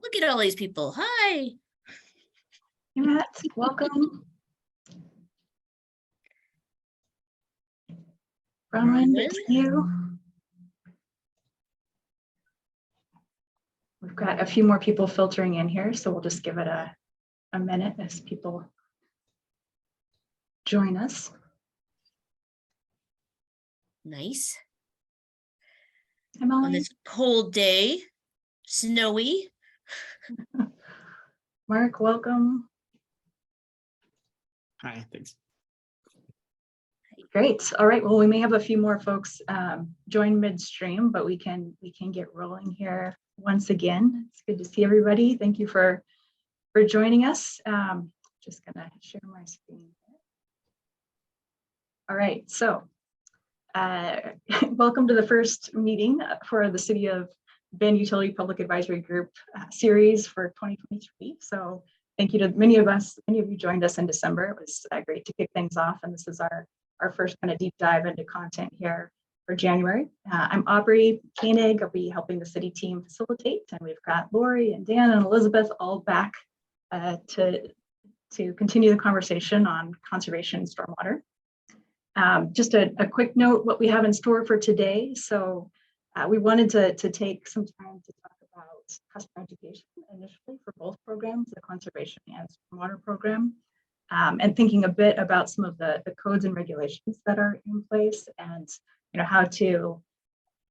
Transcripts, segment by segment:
Look at all these people. Hi. Hey, Matt, welcome. Bronwyn, it's you. We've got a few more people filtering in here, so we'll just give it a minute as people join us. Nice. Hi, On Molly. this cold day, snowy. Mark, welcome. Hi, thanks. Great. All right. Well, we may have a few more folks join midstream, but we can get rolling here once again. It's good to see everybody. Thank you for joining us. Just gonna share my screen. All right. So, welcome to the first meeting for the City of Bend Utility Public Advisory Group series for 2023. So, thank you to many of you joined us in December. It was great to kick things off, and this is our first kind of deep dive into content here for January. I'm Aubrey Koenig. I'll be helping the city team facilitate, and we've got Lori and Dan and Elizabeth all back to continue the conversation on conservation and stormwater. Just a quick note, what we have in store for today. So we wanted to take some time to talk about customer education initially for both programs, the conservation and stormwater program. And thinking a bit about some of the codes and regulations that are in place, and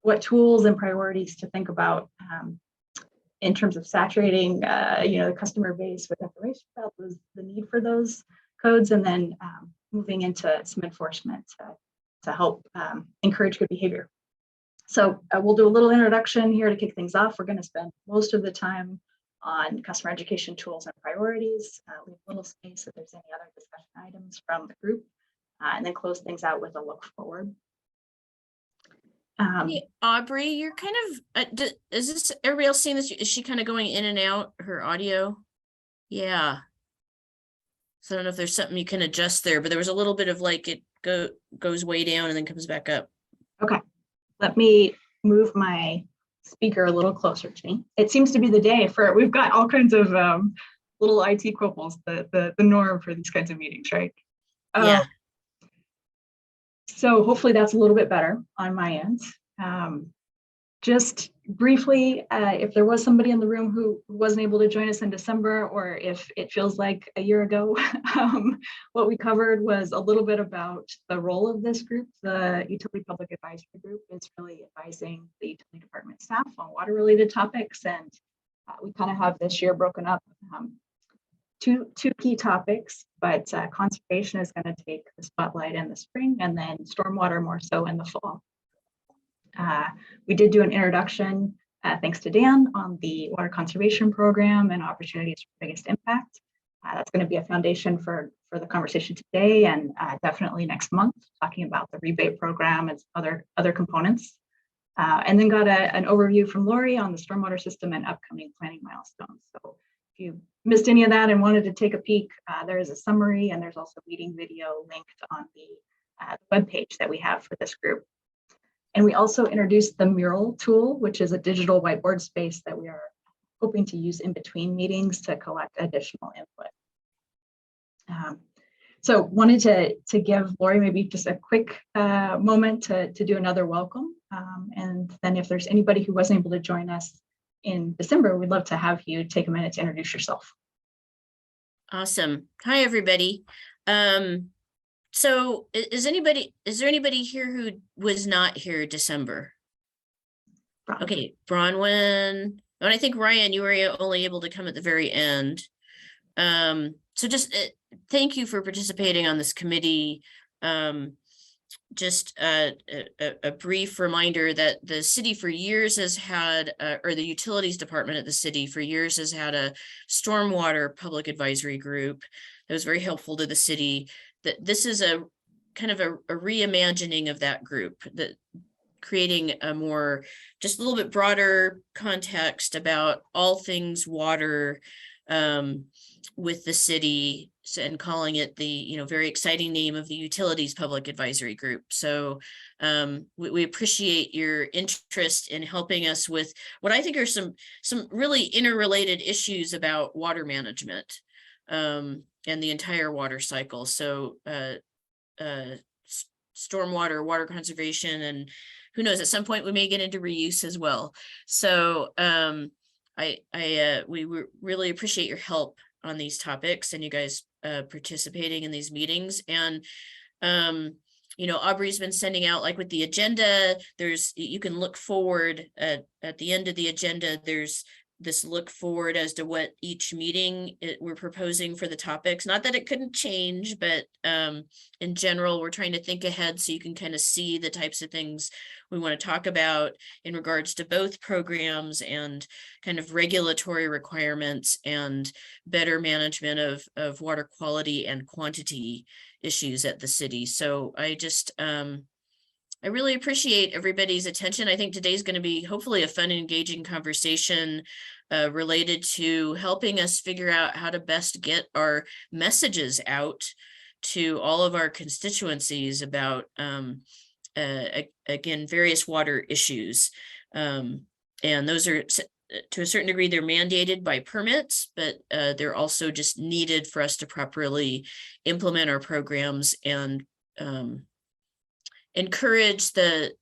what tools and priorities to think about in terms of saturating the customer base with information about the need for those codes, and then moving into some enforcement to help encourage good behavior. So we'll do a little introduction here to kick things off. We're going to spend most of the time on customer education tools and priorities. Leave a little space if there's any other discussion items from the group, and then close things out with a look forward. Hey, Aubrey, you're kind of, is this, everybody else seeing this? Is she kind of going in and out, her audio? Yeah. So I don't know if there's something you can adjust there, but there was a little bit of like it goes way down and then comes back up. Okay. Let me move my speaker a little closer to me. It seems to be the day we've got all kinds of little IT quibbles, the norm for these kinds of meetings, right? Yeah. So hopefully that's a little bit better on my end. Just briefly, if there was somebody in the room who wasn't able to join us in December, or if it feels like a year ago, what we covered was a little bit about the role of this group. The Utility Public Advisory Group is really advising the utility department staff on water related topics, and we kind of have this year broken up two key topics, but conservation is going to take the spotlight in the spring, and then stormwater more so in the fall. We did do an introduction, thanks to Dan, on the water conservation program and opportunities for biggest impact. That's going to be a foundation for the conversation today, and definitely next month, talking about the rebate program and other components. And then got an overview from Lori on the stormwater system and upcoming planning milestones. So if you missed any of that and wanted to take a peek, there is a summary, and there's also meeting video linked on the webpage that we have for this group. And we also introduced the mural tool, which is a digital whiteboard space that we are hoping to use in between meetings to collect additional input. So wanted to give Lori maybe just a quick moment to do another welcome. And then if there's anybody who wasn't able to join us in December, we'd love to have you take a minute to introduce yourself. Awesome. Hi, everybody. So is there anybody here who was not here December? Okay, Bronwyn. And I think Ryan, you were only able to come at the very end. So just thank you for participating on this committee. Just a brief reminder that the city for years has had, or the utilities department at the city for years has had a stormwater public advisory group that was very helpful to the city. That this is a kind of a reimagining of that group, that creating a more, just a little bit broader context about all things water, with the city and calling it the, very exciting name of the Utilities Public Advisory Group. So we appreciate your interest in helping us with what I think are some really interrelated issues about water management and the entire water cycle. So stormwater, water conservation, and who knows, at some point we may get into reuse as well. So we really appreciate your help on these topics and you guys participating in these meetings. And Aubrey's been sending out, like with the agenda, you can look forward at the end of the agenda, there's this look forward as to what each meeting we're proposing for the topics. Not that it couldn't change, but in general, we're trying to think ahead so you can kind of see the types of things we want to talk about in regards to both programs and kind of regulatory requirements and better management of water quality and quantity issues at the city. So I really appreciate everybody's attention. I think today's going to be hopefully a fun, engaging conversation related to helping us figure out how to best get our messages out to all of our constituencies about, again, various water issues. And those are, to a certain degree, they're mandated by permits, but they're also just needed for us to properly implement our programs and encourage the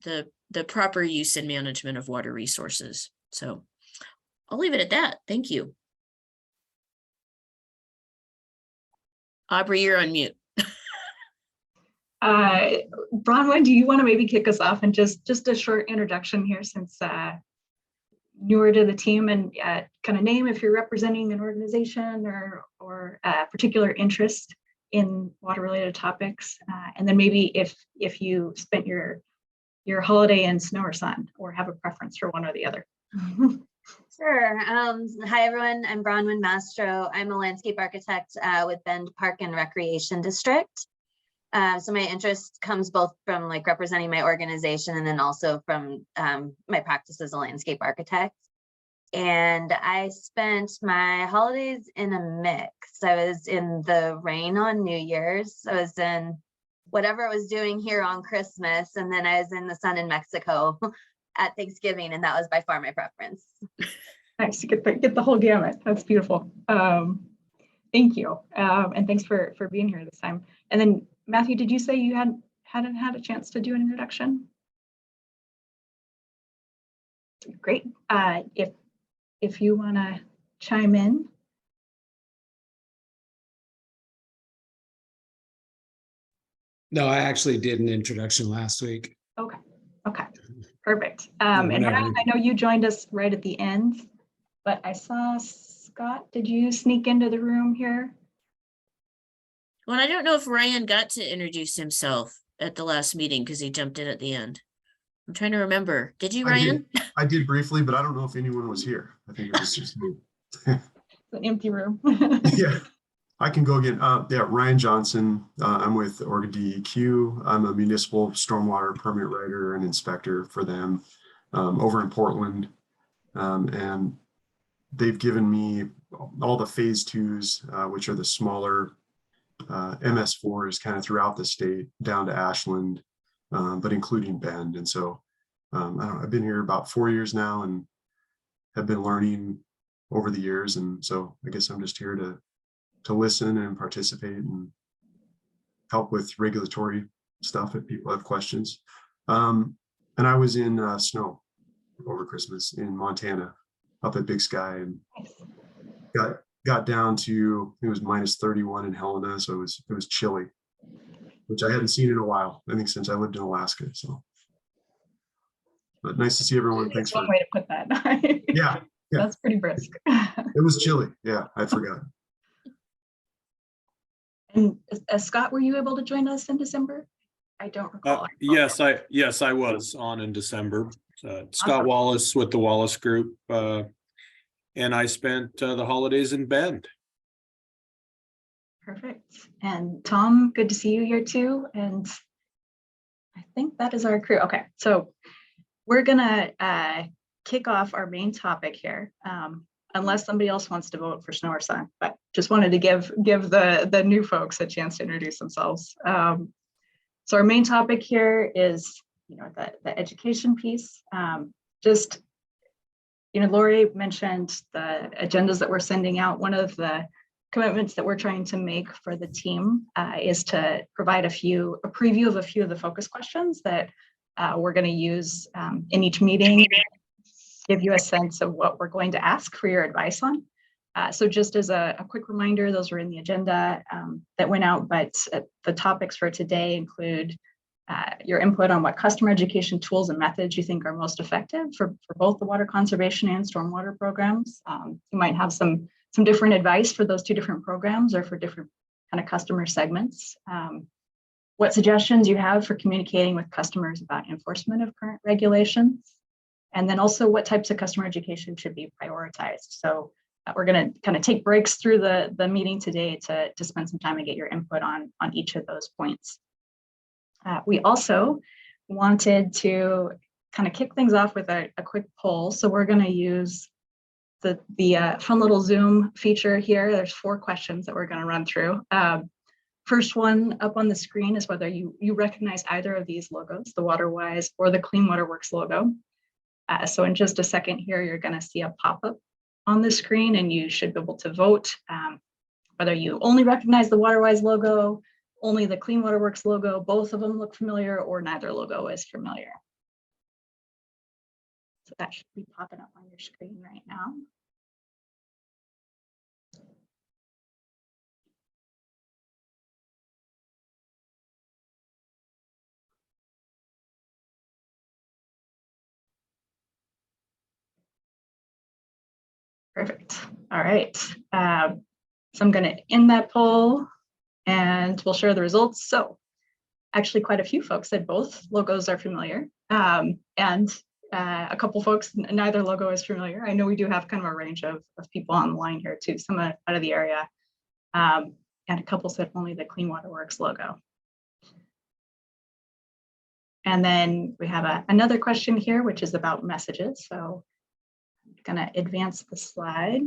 proper use and management of water resources. So I'll leave it at that. Thank you. Aubrey, you're on mute. Bronwyn, do you want to maybe kick us off and just a short introduction here, since newer to the team, and kind of name if you're representing an organization or a particular interest in water related topics, and then maybe if you spent your holiday in snow or sun, or have a preference for one or the other. Sure. Hi everyone, I'm Bronwyn Mastro. I'm a landscape architect with Bend Park and Recreation District. So my interest comes both from like representing my organization and then also from my practice as a landscape architect. And I spent my holidays in a mix. I was in the rain on New Year's. I was in whatever it was doing here on Christmas. And then I was in the sun in Mexico at Thanksgiving. And that was by far my preference. Nice to get the whole gamut. That's beautiful. Thank you. And thanks for being here this time. And then Matthew, did you say you hadn't had a chance to do an introduction? Great. If you want to chime in. No, I actually did an introduction last week. Okay, perfect. And Ryan, I know you joined us right at the end, but I saw Scott, did you sneak into the room here? Well, I don't know if Ryan got to introduce himself at the last meeting because he jumped in at the end. I'm trying to remember. Did you, Ryan? I did briefly, but I don't know if anyone was here. I think it was just me. It's an empty room. Yeah, I can go again. Yeah, Ryan Johnson. I'm with Oregon DEQ. I'm a municipal stormwater permit writer and inspector for them over in Portland. And they've given me all the phase 2s, which are the smaller MS4s kind of throughout the state down to Ashland, but including Bend. And so I've been here about 4 years now and have been learning over the years. And so I guess I'm just here to listen and participate and help with regulatory stuff if people have questions. And I was in snow over Christmas in Montana up at Big Sky, and got down to, it was minus 31 in Helena. So it was chilly, which I hadn't seen in a while, I think since I lived in Alaska. So, but nice to see everyone. Thanks for one way to put that. Yeah. That's pretty brisk. It was chilly. Yeah, I forgot. And Scott, were you able to join us in December? I don't recall. Yes, I was on in December. Scott Wallace with the Wallace Group, and I spent the holidays in Bend. Perfect. And Tom, good to see you here too. And I think that is our crew. Okay, so we're gonna kick off our main topic here. unless somebody else wants to vote for snow or sun, but just wanted to give the new folks a chance to introduce themselves. So our main topic here is, the education piece. Just, Lori mentioned the agendas that we're sending out. One of the commitments that we're trying to make for the team is to provide a preview of a few of the focus questions that we're going to use in each meeting, give you a sense of what we're going to ask for your advice on. So just as a quick reminder, those were in the agenda that went out, but the topics for today include your input on what customer education tools and methods you think are most effective for both the water conservation and stormwater programs. You might have some different advice for those two different programs or for different kind of customer segments. What suggestions you have for communicating with customers about enforcement of current regulations, and then also what types of customer education should be prioritized. So we're going to kind of take breaks through the meeting today to spend some time and get your input on each of those points. We also wanted to kind of kick things off with a quick poll. So we're going to use the fun little Zoom feature here. There's 4 questions that we're going to run through. First one up on the screen is whether you recognize either of these logos, the WaterWise or the Clean Water Works logo. So in just a second here, you're going to see a pop-up on the screen, and you should be able to vote whether you only recognize the WaterWise logo, only the Clean Water Works logo, both of them look familiar, or neither logo is familiar. So that should be popping up on your screen right now. Perfect. All right. So I'm going to end that poll and we'll share the results. So actually quite a few folks said both logos are familiar, and a couple folks, neither logo is familiar. I know we do have kind of a range of people on the line here too, some out of the area, and a couple said only the Clean Water Works logo. And then we have another question here, which is about messages. So I'm going to advance the slide.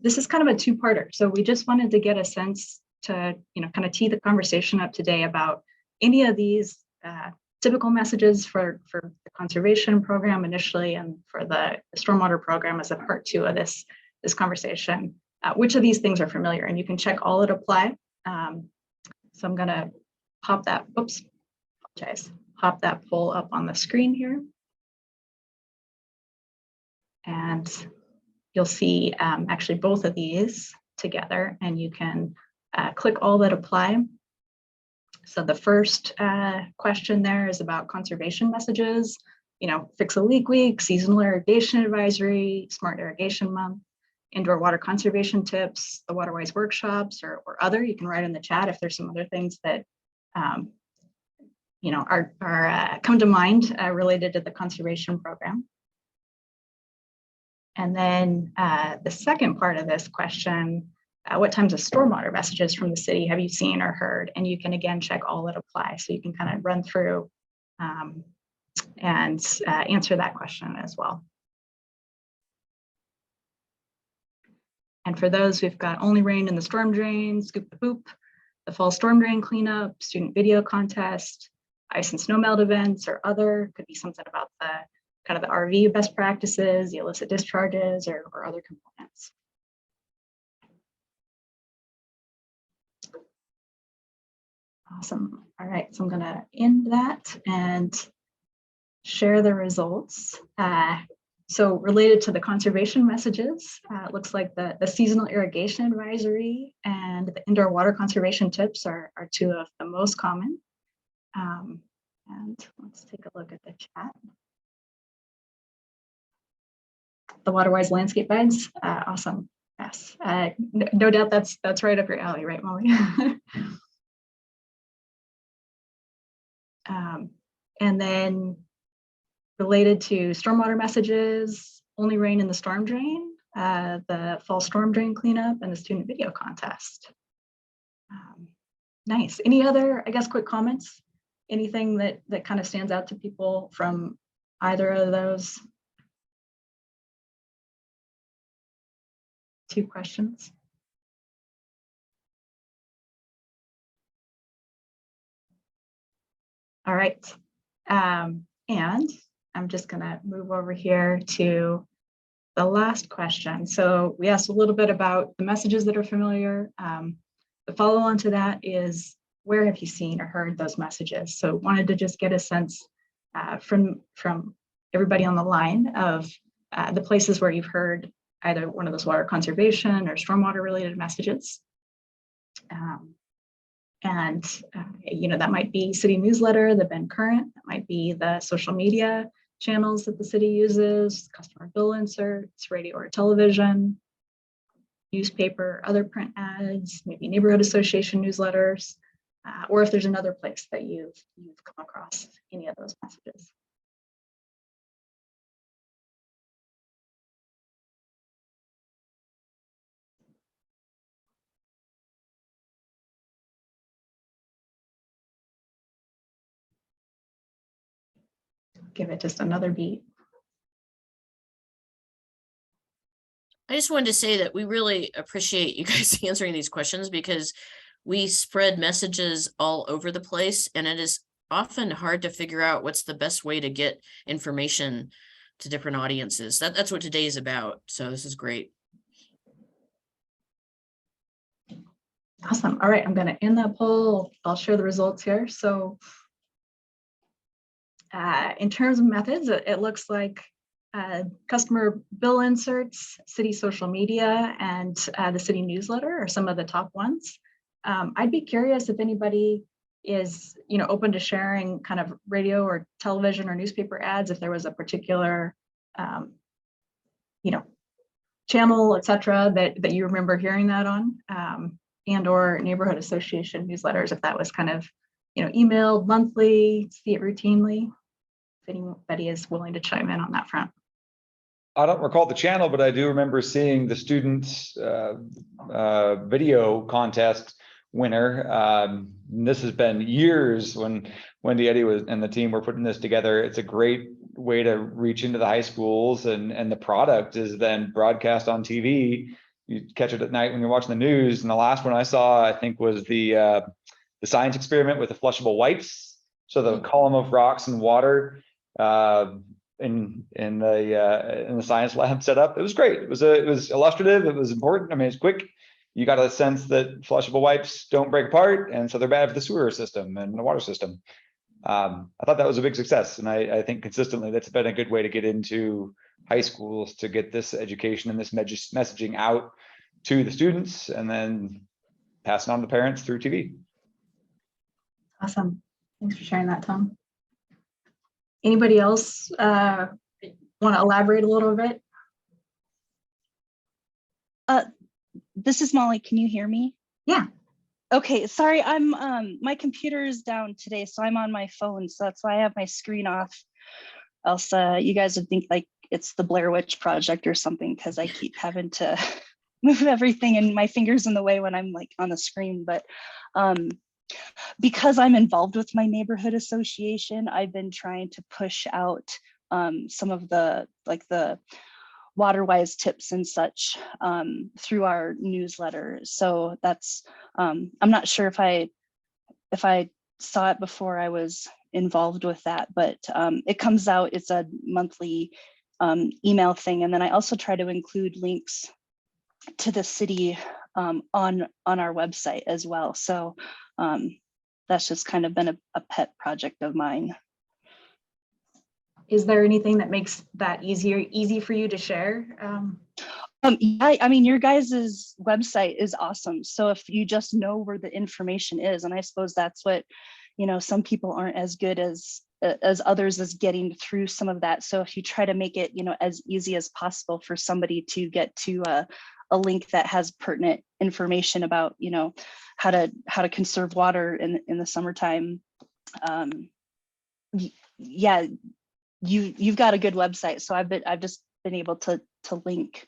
This is kind of a two-parter. So we just wanted to get a sense to, kind of tee the conversation up today about any of these typical messages for the conservation program initially, and for the stormwater program as a part 2 of this conversation. Which of these things are familiar? And you can check all that apply. So I'm going to pop that, pop that poll up on the screen here. And you'll see actually both of these together, and you can click all that apply. So the first question there is about conservation messages, fix a leak week, seasonal irrigation advisory, smart irrigation month, indoor water conservation tips, the WaterWise workshops, or other. You can write in the chat if there's some other things that are come to mind related to the conservation program. And then the second part of this question, what types of stormwater messages from the city have you seen or heard? And you can again check all that apply. So you can kind of run through and answer that question as well. And for those, we've got only rain in the storm drain, scoop the boop, the fall storm drain cleanup, student video contest, ice and snow melt events, or other. Could be something about the kind of the RV best practices, the illicit discharges, or other components. Awesome. All right, so I'm going to end that and share the results. So related to the conservation messages, it looks like the seasonal irrigation advisory and the indoor water conservation tips are 2 of the most common. And let's take a look at the chat. The WaterWise landscape guides, awesome. Yes, no doubt that's right up your alley, right, Molly? And then related to stormwater messages, only rain in the storm drain, the fall storm drain cleanup, and the student video contest. Nice. Any other, I guess, quick comments? Anything that kind of stands out to people from either of those? 2 questions. All right. And I'm just going to move over here to the last question. So we asked a little bit about the messages that are familiar. The follow on to that is, where have you seen or heard those messages? So wanted to just get a sense from everybody on the line of the places where you've heard either one of those water conservation or stormwater related messages. That might be city newsletter, the Bend Current, that might be the social media channels that the city uses, customer bill inserts, radio or television, newspaper, other print ads, maybe neighborhood association newsletters, or if there's another place that you've come across any of those messages. Give it just another beat. I just wanted to say that we really appreciate you guys answering these questions, because we spread messages all over the place, and it is often hard to figure out what's the best way to get information to different audiences. That's what today is about. So this is great. Awesome. All right, I'm going to end that poll. I'll share the results here. So in terms of methods, it looks like customer bill inserts, city social media, and the city newsletter are some of the top ones. I'd be curious if anybody is open to sharing kind of radio or television or newspaper ads, if there was a particular channel, etc., that you remember hearing that on, and or neighborhood association newsletters, if that was kind of emailed monthly, see it routinely. If anybody is willing to chime in on that front. I don't recall the channel, but I do remember seeing the students video contest winner. This has been years when Wendy Eddy and the team were putting this together. It's a great way to reach into the high schools, and the product is then broadcast on TV. You catch it at night when you're watching the news. And the last one I saw, I think, was the science experiment with the flushable wipes. So the column of rocks and water in the science lab setup. It was great. It was illustrative. It was important. I mean, it's quick. You got a sense that flushable wipes don't break apart, and so they're bad for the sewer system and the water system. I thought that was a big success, and I think consistently that's been a good way to get into high schools, to get this education and this messaging out to the students, and then passing on to the parents through TV. Awesome. Thanks for sharing that, Tom. Anybody else want to elaborate a little bit? This is Molly. Can you hear me? Yeah. Okay, sorry, I'm my computer is down today, so I'm on my phone, so that's why I have my screen off. Else you guys would think like it's the Blair Witch Project or something, because I keep having to move everything and my fingers in the way when I'm like on the screen. But because I'm involved with my neighborhood association, I've been trying to push out some of the water-wise tips and such through our newsletter. So that's I'm not sure if I saw it before I was involved with that, but it comes out. It's a monthly email thing, and then I also try to include links to the city on our website as well. So that's just kind of been a pet project of mine. Is there anything that makes that easy for you to share? Yeah, I mean, your guys's website is awesome. So if you just know where the information is, and I suppose that's what, some people aren't as good as others as getting through some of that. So if you try to make it, as easy as possible for somebody to get to a link that has pertinent information about, how to conserve water in the summertime. Yeah, you've got a good website. So I've just been able to link.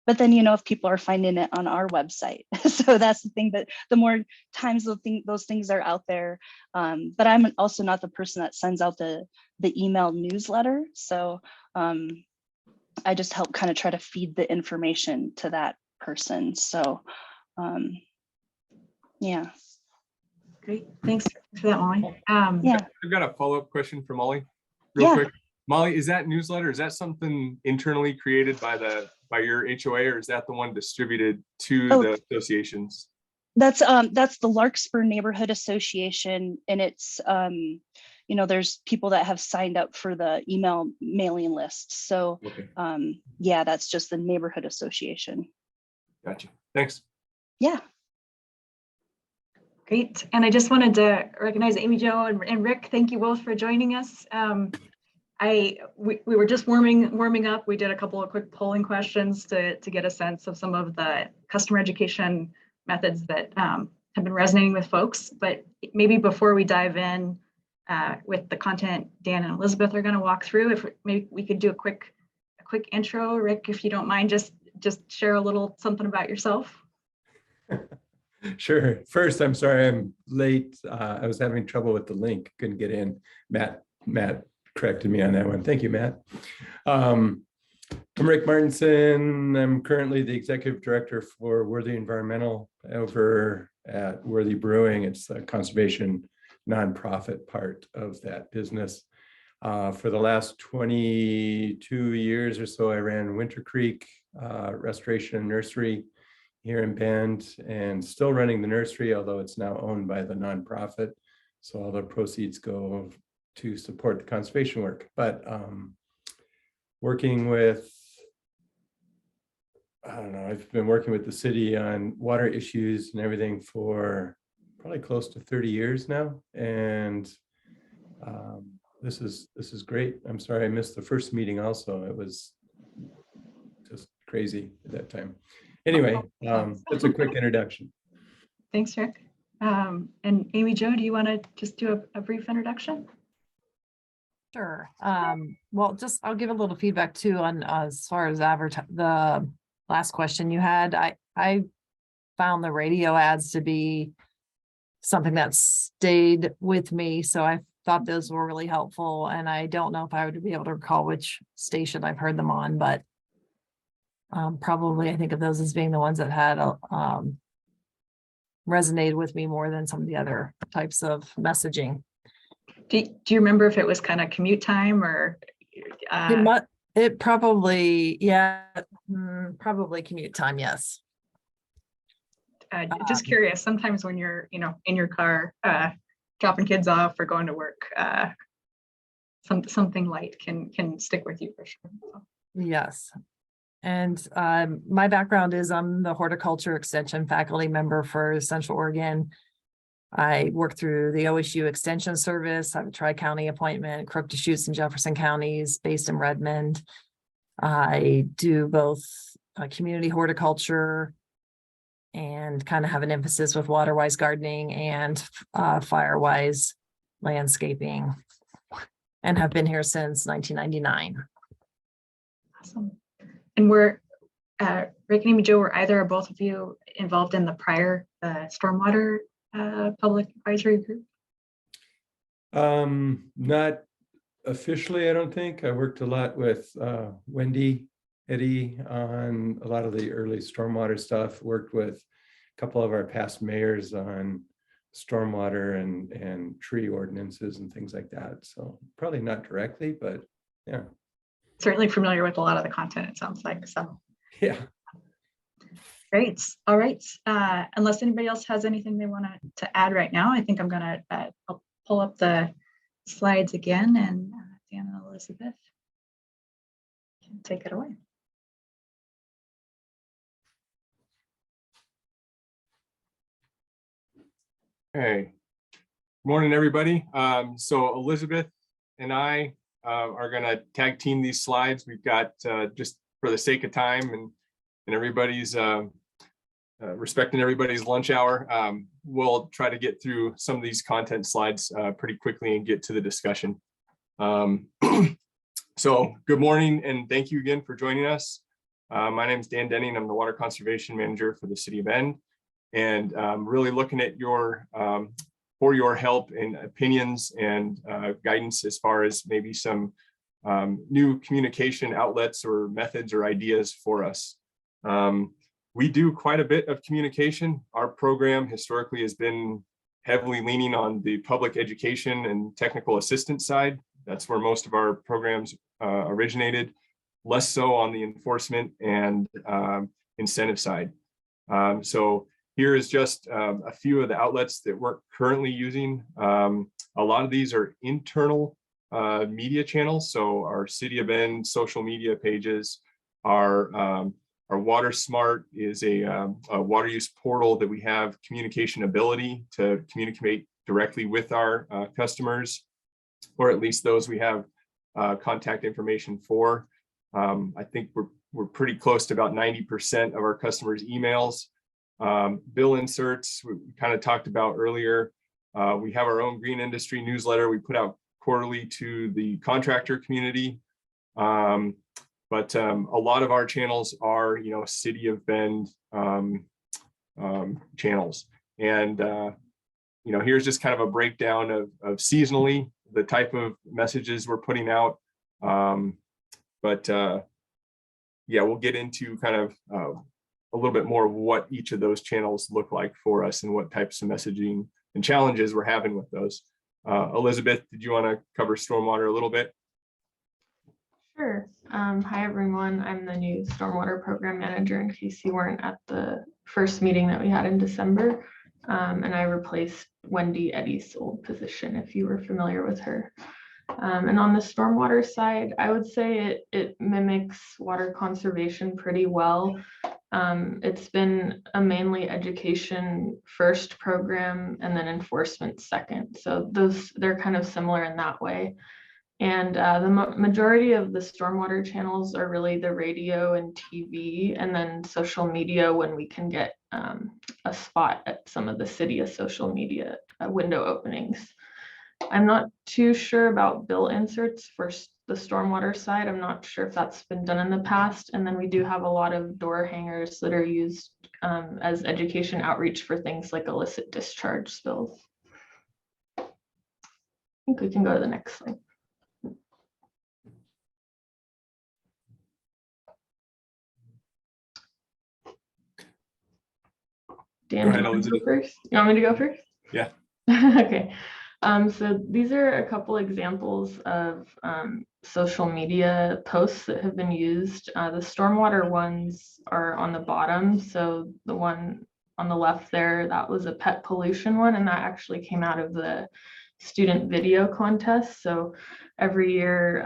But then, if people are finding it on our website, so that's the thing, that the more times those things are out there. But I'm also not the person that sends out the email newsletter. So I just help kind of try to feed the information to that person. So yeah. Great, thanks for that, Molly. Yeah. I've got a follow-up question for Molly, real Yeah. quick. Molly, is that newsletter, is that something internally created by your HOA, or is that the one distributed to the associations? That's the Larkspur Neighborhood Association, and it's you know, there's people that have signed up for the email mailing list. So Okay, yeah, that's just the neighborhood association. gotcha. Thanks. Yeah. Great, and I just wanted to recognize Amy Jo and Rick. Thank you both for joining us. We were just warming up. We did a couple of quick polling questions to get a sense of some of the customer education methods that have been resonating with folks. But maybe before we dive in with the content Dan and Elizabeth are going to walk through, if maybe we could do a quick intro. Rick, if you don't mind, just share a little something about yourself. Sure. First, I'm sorry I'm late. I was having trouble with the link, couldn't get in. Matt corrected me on that one. Thank you, Matt. I'm Rick Martinson. I'm currently the executive director for Worthy Environmental over at Worthy Brewing. It's a conservation nonprofit part of that business. For the last 22 years or so, I ran Winter Creek Restoration Nursery here in Bend, and still running the nursery, although it's now owned by the nonprofit. So all the proceeds go to support the conservation work. But working with, I don't know, I've been working with the city on water issues and everything for probably close to 30 years now. And this is great. I'm sorry I missed the first meeting also. It was just crazy at that time. Anyway, that's a quick introduction. Thanks, Rick. And Amy Jo, do you want to just do a brief introduction? Sure. Well, I'll give a little feedback too on as far as the last question you had. I found the radio ads to be something that stayed with me, so I thought those were really helpful. And I don't know if I would be able to recall which station I've heard them on, but probably I think of those as being the ones that had resonated with me more than some of the other types of messaging. Do you remember if it was kind of commute time or? It probably, yeah, probably commute time, yes. Just curious, sometimes when you're, in your car, dropping kids off or going to work, something light can stick with you for sure. So. Yes. And my background is I'm the horticulture extension faculty member for Central Oregon. I work through the OSU Extension Service. I have a tri-county appointment, Crook, Deschutes, and Jefferson counties based in Redmond. I do both community horticulture and kind of have an emphasis with water-wise gardening and fire-wise landscaping, and have been here since 1999. Awesome. And Rick and Amy Jo, were either or both of you involved in the prior stormwater public advisory group? Not officially, I don't think. I worked a lot with Wendy Eddy on a lot of the early stormwater stuff, worked with a couple of our past mayors on stormwater and tree ordinances and things like that. So probably not directly, but yeah. Certainly familiar with a lot of the content, it sounds like. So yeah. Great. All right. Unless anybody else has anything they want to add right now, I think I'm going to pull up the slides again, and Dan and Elizabeth can take it away. Hey, morning, everybody. So Elizabeth and I are going to tag team these slides. We've got just for the sake of time and everybody's respecting everybody's lunch hour. We'll try to get through some of these content slides pretty quickly and get to the discussion. So good morning and thank you again for joining us. My name is Dan Denning. I'm the Water Conservation Manager for the City of Bend, and really looking at for your help and opinions and guidance as far as maybe some new communication outlets or methods or ideas for us. We do quite a bit of communication. Our program historically has been heavily leaning on the public education and technical assistance side. That's where most of our programs originated, less so on the enforcement and incentive side. So here is just a few of the outlets that we're currently using. A lot of these are internal media channels. So our City of Bend social media pages, our Water Smart is a water use portal that we have communication ability to communicate directly with our customers, or at least those we have contact information for. I think we're pretty close to about 90% of our customers' emails. Bill inserts, we kind of talked about earlier. We have our own green industry newsletter we put out quarterly to the contractor community. But a lot of our channels are, City of Bend channels. And, here's just kind of a breakdown of seasonally the type of messages we're putting out. Yeah, we'll get into kind of a little bit more of what each of those channels look like for us and what types of messaging and challenges we're having with those. Elizabeth, did you want to cover stormwater a little bit? Sure. Hi, everyone. I'm the new stormwater program manager in case you weren't at the first meeting that we had in December. And I replaced Wendy Eddy's old position, if you were familiar with her. And on the stormwater side, I would say it mimics water conservation pretty well. It's been a mainly education first program and then enforcement second. So they're kind of similar in that way. And the majority of the stormwater channels are really the radio and TV, and then social media when we can get a spot at some of the city social media window openings. I'm not too sure about bill inserts for the stormwater side. I'm not sure if that's been done in the past. And then we do have a lot of door hangers that are used as education outreach for things like illicit discharge spills. I think we can go to the next slide. Dan, go ahead, go first? You want me to go first? Yeah. Okay. So these are a couple examples of social media posts that have been used. The stormwater ones are on the bottom. So the one on the left there, that was a pet pollution one, and that actually came out of the student video contest. So every year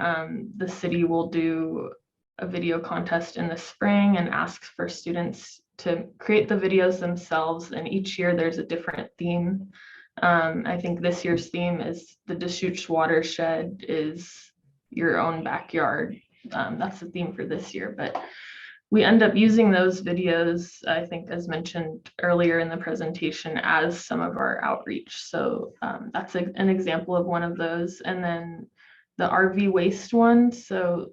the city will do a video contest in the spring and asks for students to create the videos themselves, and each year there's a different theme. I think this year's theme is the Deschutes watershed is your own backyard. That's the theme for this year, but we end up using those videos, I think, as mentioned earlier in the presentation, as some of our outreach. So that's an example of one of those. And then the RV waste one. So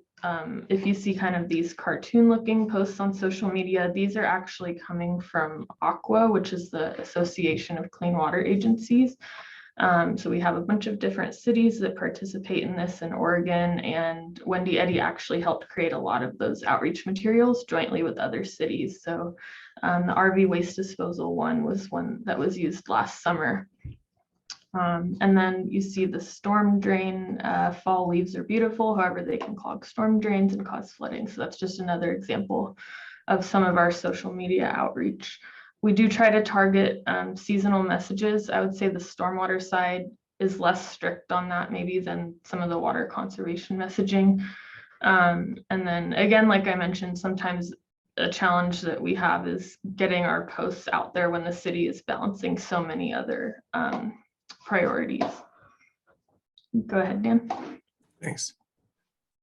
if you see kind of these cartoon looking posts on social media, these are actually coming from Aqua, which is the Association of Clean Water Agencies. So we have a bunch of different cities that participate in this in Oregon, and Wendy Eddy actually helped create a lot of those outreach materials jointly with other cities. So the RV waste disposal one was one that was used last summer. And then you see the storm drain, fall leaves are beautiful, however, they can clog storm drains and cause flooding. So that's just another example of some of our social media outreach. We do try to target seasonal messages. I would say the stormwater side is less strict on that maybe than some of the water conservation messaging. And then again, like I mentioned, sometimes a challenge that we have is getting our posts out there when the city is balancing so many other priorities. Go ahead, Dan. Thanks.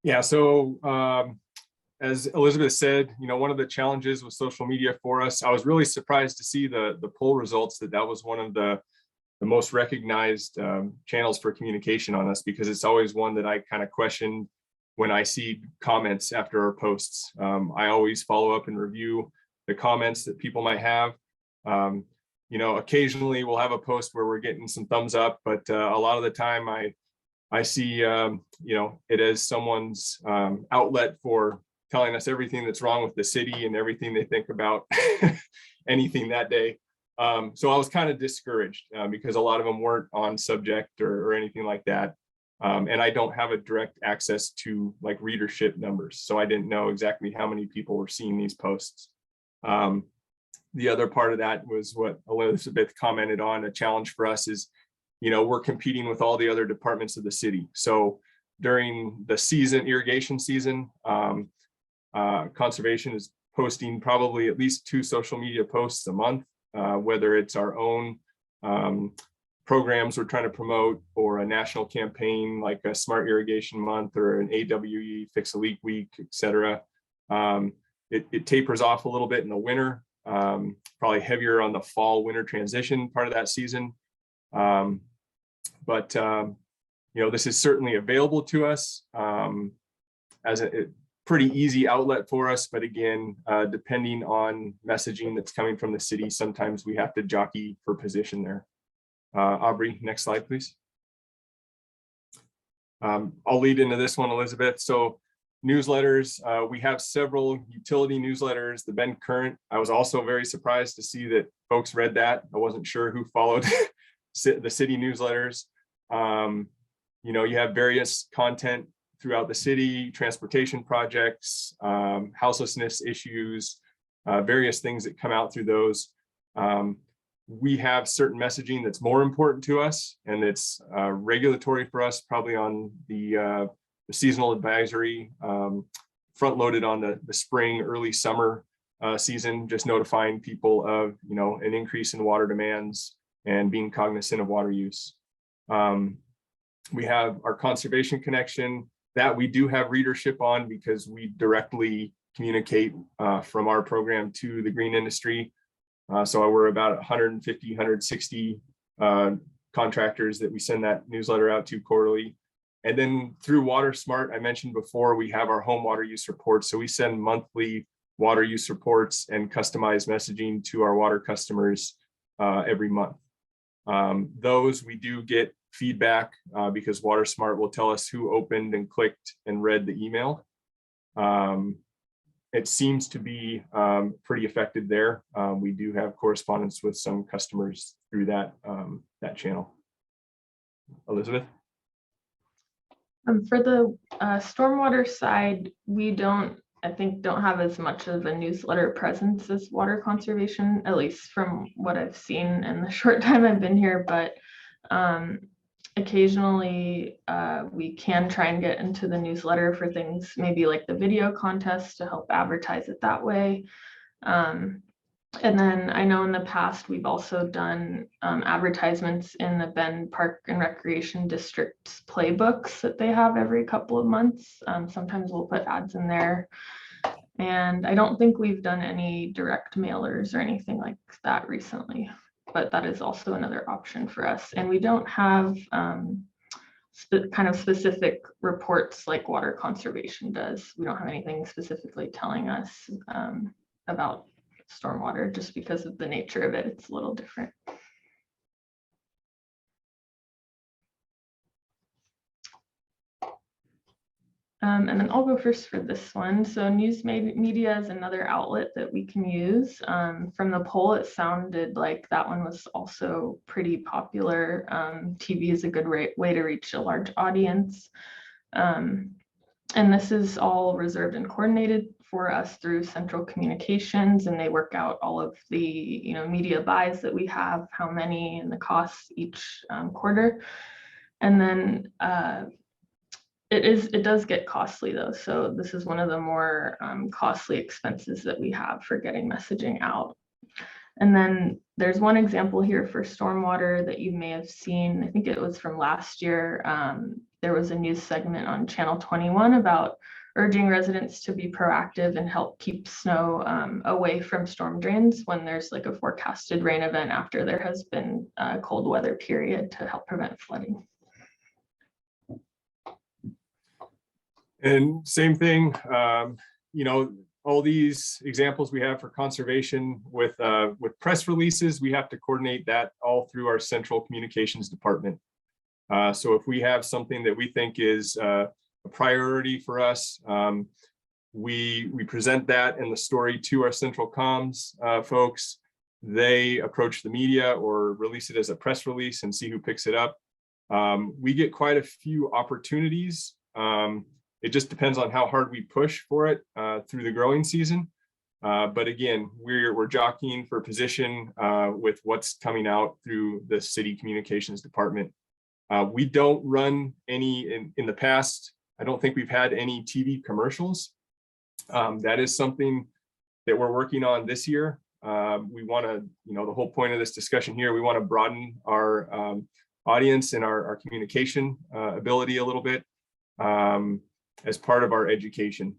Yeah, so as Elizabeth said, one of the challenges with social media for us, I was really surprised to see the poll results that was one of the most recognized channels for communication on us, because it's always one that I kind of questioned when I see comments after our posts. I always follow up and review the comments that people might have. Occasionally we'll have a post where we're getting some thumbs up, but a lot of the time I I see, it as someone's outlet for telling us everything that's wrong with the city and everything they think about anything that day. So I was kind of discouraged because a lot of them weren't on subject or anything like that. And I don't have a direct access to like readership numbers. So I didn't know exactly how many people were seeing these posts. The other part of that was what Elizabeth commented on. A challenge for us is, we're competing with all the other departments of the city. So during the season, irrigation season, conservation is posting probably at least 2 social media posts a month, whether it's our own programs we're trying to promote or a national campaign like a Smart Irrigation Month or an AWE Fix a Leak Week, etc. It tapers off a little bit in the winter, probably heavier on the fall winter transition part of that season. But this is certainly available to us as a pretty easy outlet for us. But again, depending on messaging that's coming from the city, sometimes we have to jockey for position there. Aubrey, next slide, please. I'll lead into this one, Elizabeth. So newsletters, we have several utility newsletters. The Bend Current, I was also very surprised to see that folks read that. I wasn't sure who followed the city newsletters. You have various content throughout the city, transportation projects, houselessness issues, various things that come out through those. We have certain messaging that's more important to us, and it's regulatory for us, probably on the seasonal advisory, front loaded on the spring, early summer season, just notifying people of an increase in water demands and being cognizant of water use. We have our conservation connection that we do have readership on because we directly communicate from our program to the green industry. So we're about 150, 160 contractors that we send that newsletter out to quarterly. And then through Water Smart, I mentioned before, we have our home water use reports. So we send monthly water use reports and customized messaging to our water customers every month. Those we do get feedback because Water Smart will tell us who opened and clicked and read the email. It seems to be pretty effective there. We do have correspondence with some customers through that channel. Elizabeth? For the stormwater side, we don't have as much of a newsletter presence as water conservation, at least from what I've seen in the short time I've been here. But occasionally we can try and get into the newsletter for things maybe like the video contest to help advertise it that way. And then I know in the past we've also done advertisements in the Bend Park and Recreation District's playbooks that they have every couple of months. Sometimes we'll put ads in there. And I don't think we've done any direct mailers or anything like that recently, but that is also another option for us. And we don't have kind of specific reports like water conservation does. We don't have anything specifically telling us about stormwater just because of the nature of it. It's a little different. And then I'll go first for this one. So news media is another outlet that we can use. From the poll, it sounded like that one was also pretty popular. TV is a good way to reach a large audience. And this is all reserved and coordinated for us through central communications, and they work out all of the media buys that we have, how many, and the costs each quarter. And then it does get costly though. So this is one of the more costly expenses that we have for getting messaging out. And then there's one example here for stormwater that you may have seen. I think it was from last year. There was a news segment on Channel 21 about urging residents to be proactive and help keep snow away from storm drains when there's like a forecasted rain event after there has been a cold weather period to help prevent flooding. And same thing, all these examples we have for conservation with press releases, we have to coordinate that all through our central communications department. So if we have something that we think is a priority for us, we present that in the story to our central comms folks. They approach the media or release it as a press release and see who picks it up. We get quite a few opportunities. It just depends on how hard we push for it through the growing season. But again, we're jockeying for position with what's coming out through the city communications department. We don't run any in the past. I don't think we've had any TV commercials. That is something that we're working on this year. We want to, the whole point of this discussion here, we want to broaden our audience and our communication ability a little bit as part of our education.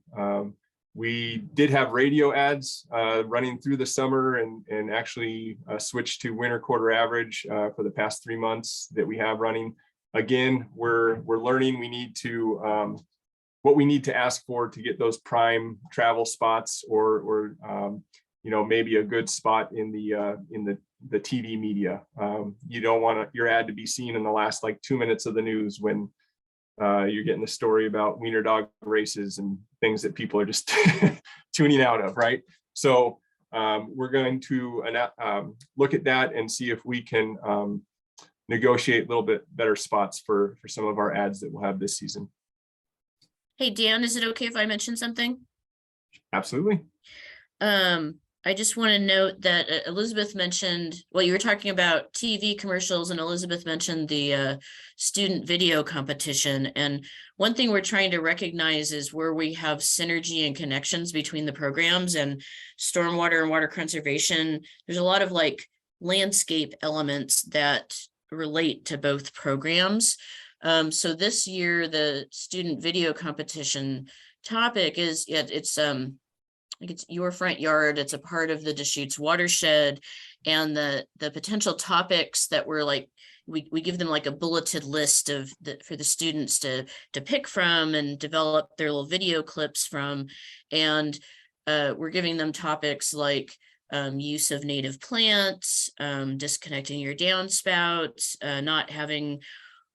We did have radio ads running through the summer and actually switched to winter quarter average for the past 3 months that we have running. Again, we're learning we need to what we need to ask for to get those prime travel spots or maybe a good spot in the TV media. You don't want your ad to be seen in the last like 2 minutes of the news when you're getting a story about wiener dog races and things that people are just tuning out of, right? So we're going to look at that and see if we can negotiate a little bit better spots for some of our ads that we'll have this season. Hey, Dan, is it okay if I mention something? Absolutely. I just want to note that Elizabeth mentioned, well, you were talking about TV commercials and Elizabeth mentioned the student video competition. And one thing we're trying to recognize is where we have synergy and connections between the programs and stormwater and water conservation. There's a lot of like landscape elements that relate to both programs. So this year, the student video competition topic is, it's Your Front Yard. It's a part of the Deschutes watershed, and the potential topics that we're like, we give them like a bulleted list of for the students to pick from and develop their little video clips from. And we're giving them topics like use of native plants, disconnecting your downspout, not having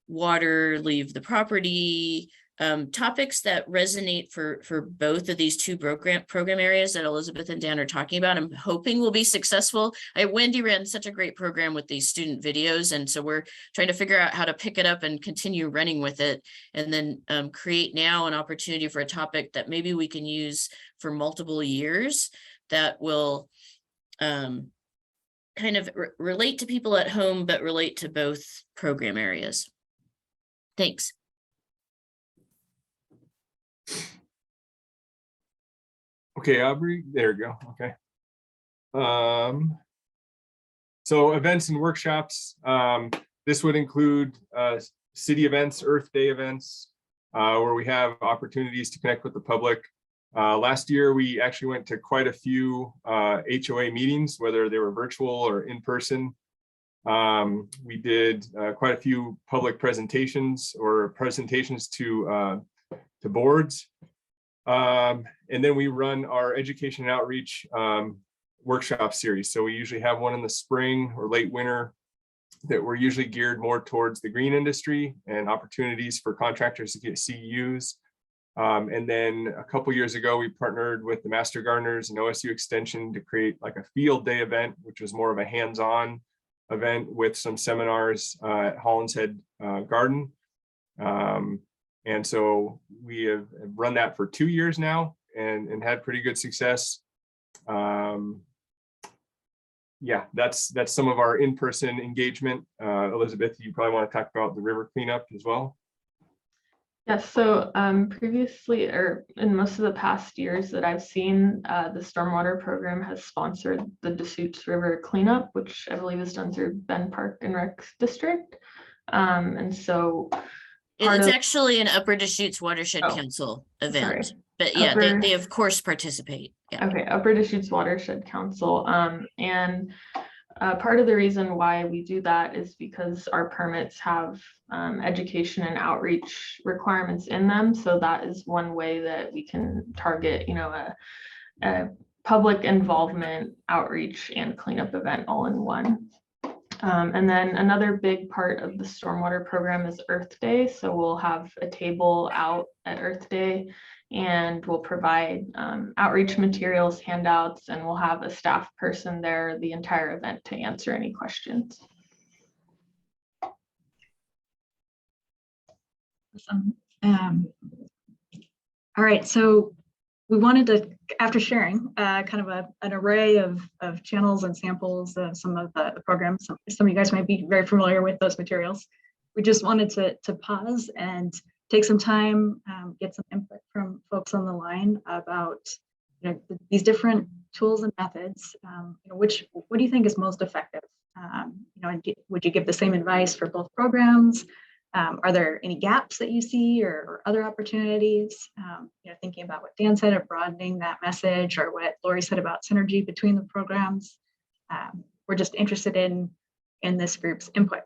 water leave the property, topics that resonate for both of these two program areas that Elizabeth and Dan are talking about. I'm hoping we'll be successful. Wendy ran such a great program with these student videos, and so we're trying to figure out how to pick it up and continue running with it, and then create now an opportunity for a topic that maybe we can use for multiple years that will kind of relate to people at home, but relate to both program areas. Thanks. Okay, Aubrey, there we go. Okay. So events and workshops, this would include city events, Earth Day events, where we have opportunities to connect with the public. Last year, we actually went to quite a few HOA meetings, whether they were virtual or in person. We did quite a few public presentations or presentations to boards. And then we run our education and outreach workshop series. So we usually have one in the spring or late winter that we're usually geared more towards the green industry and opportunities for contractors to get CEUs. And then a couple years ago, we partnered with the Master Gardeners and OSU Extension to create like a field day event, which was more of a hands-on event with some seminars at Holland's Head Garden. And so we have run that for 2 years now and had pretty good success. Yeah, that's some of our in-person engagement. Elizabeth, you probably want to talk about the river cleanup as well. Yes, so previously, or in most of the past years that I've seen, the stormwater program has sponsored the Deschutes River cleanup, which I believe is done through Bend Park and Rec District. And so it's actually an Upper Deschutes Watershed Council event, sorry. but yeah, they of course participate. Yeah. Okay, Upper Deschutes Watershed Council. And part of the reason why we do that is because our permits have education and outreach requirements in them. So that is one way that we can target, a public involvement, outreach, and cleanup event all in one. And then another big part of the stormwater program is Earth Day. So we'll have a table out at Earth Day, and we'll provide outreach materials, handouts, and we'll have a staff person there the entire event to answer any questions. Awesome. All right, so we wanted to, after sharing kind of an array of channels and samples of some of the programs, some of you guys might be very familiar with those materials. We just wanted to pause and take some time, get some input from folks on the line about these different tools and methods. What do you think is most effective? Would you give the same advice for both programs? Are there any gaps that you see or other opportunities? Thinking about what Dan said of broadening that message, or what Lori said about synergy between the programs. We're just interested in this group's input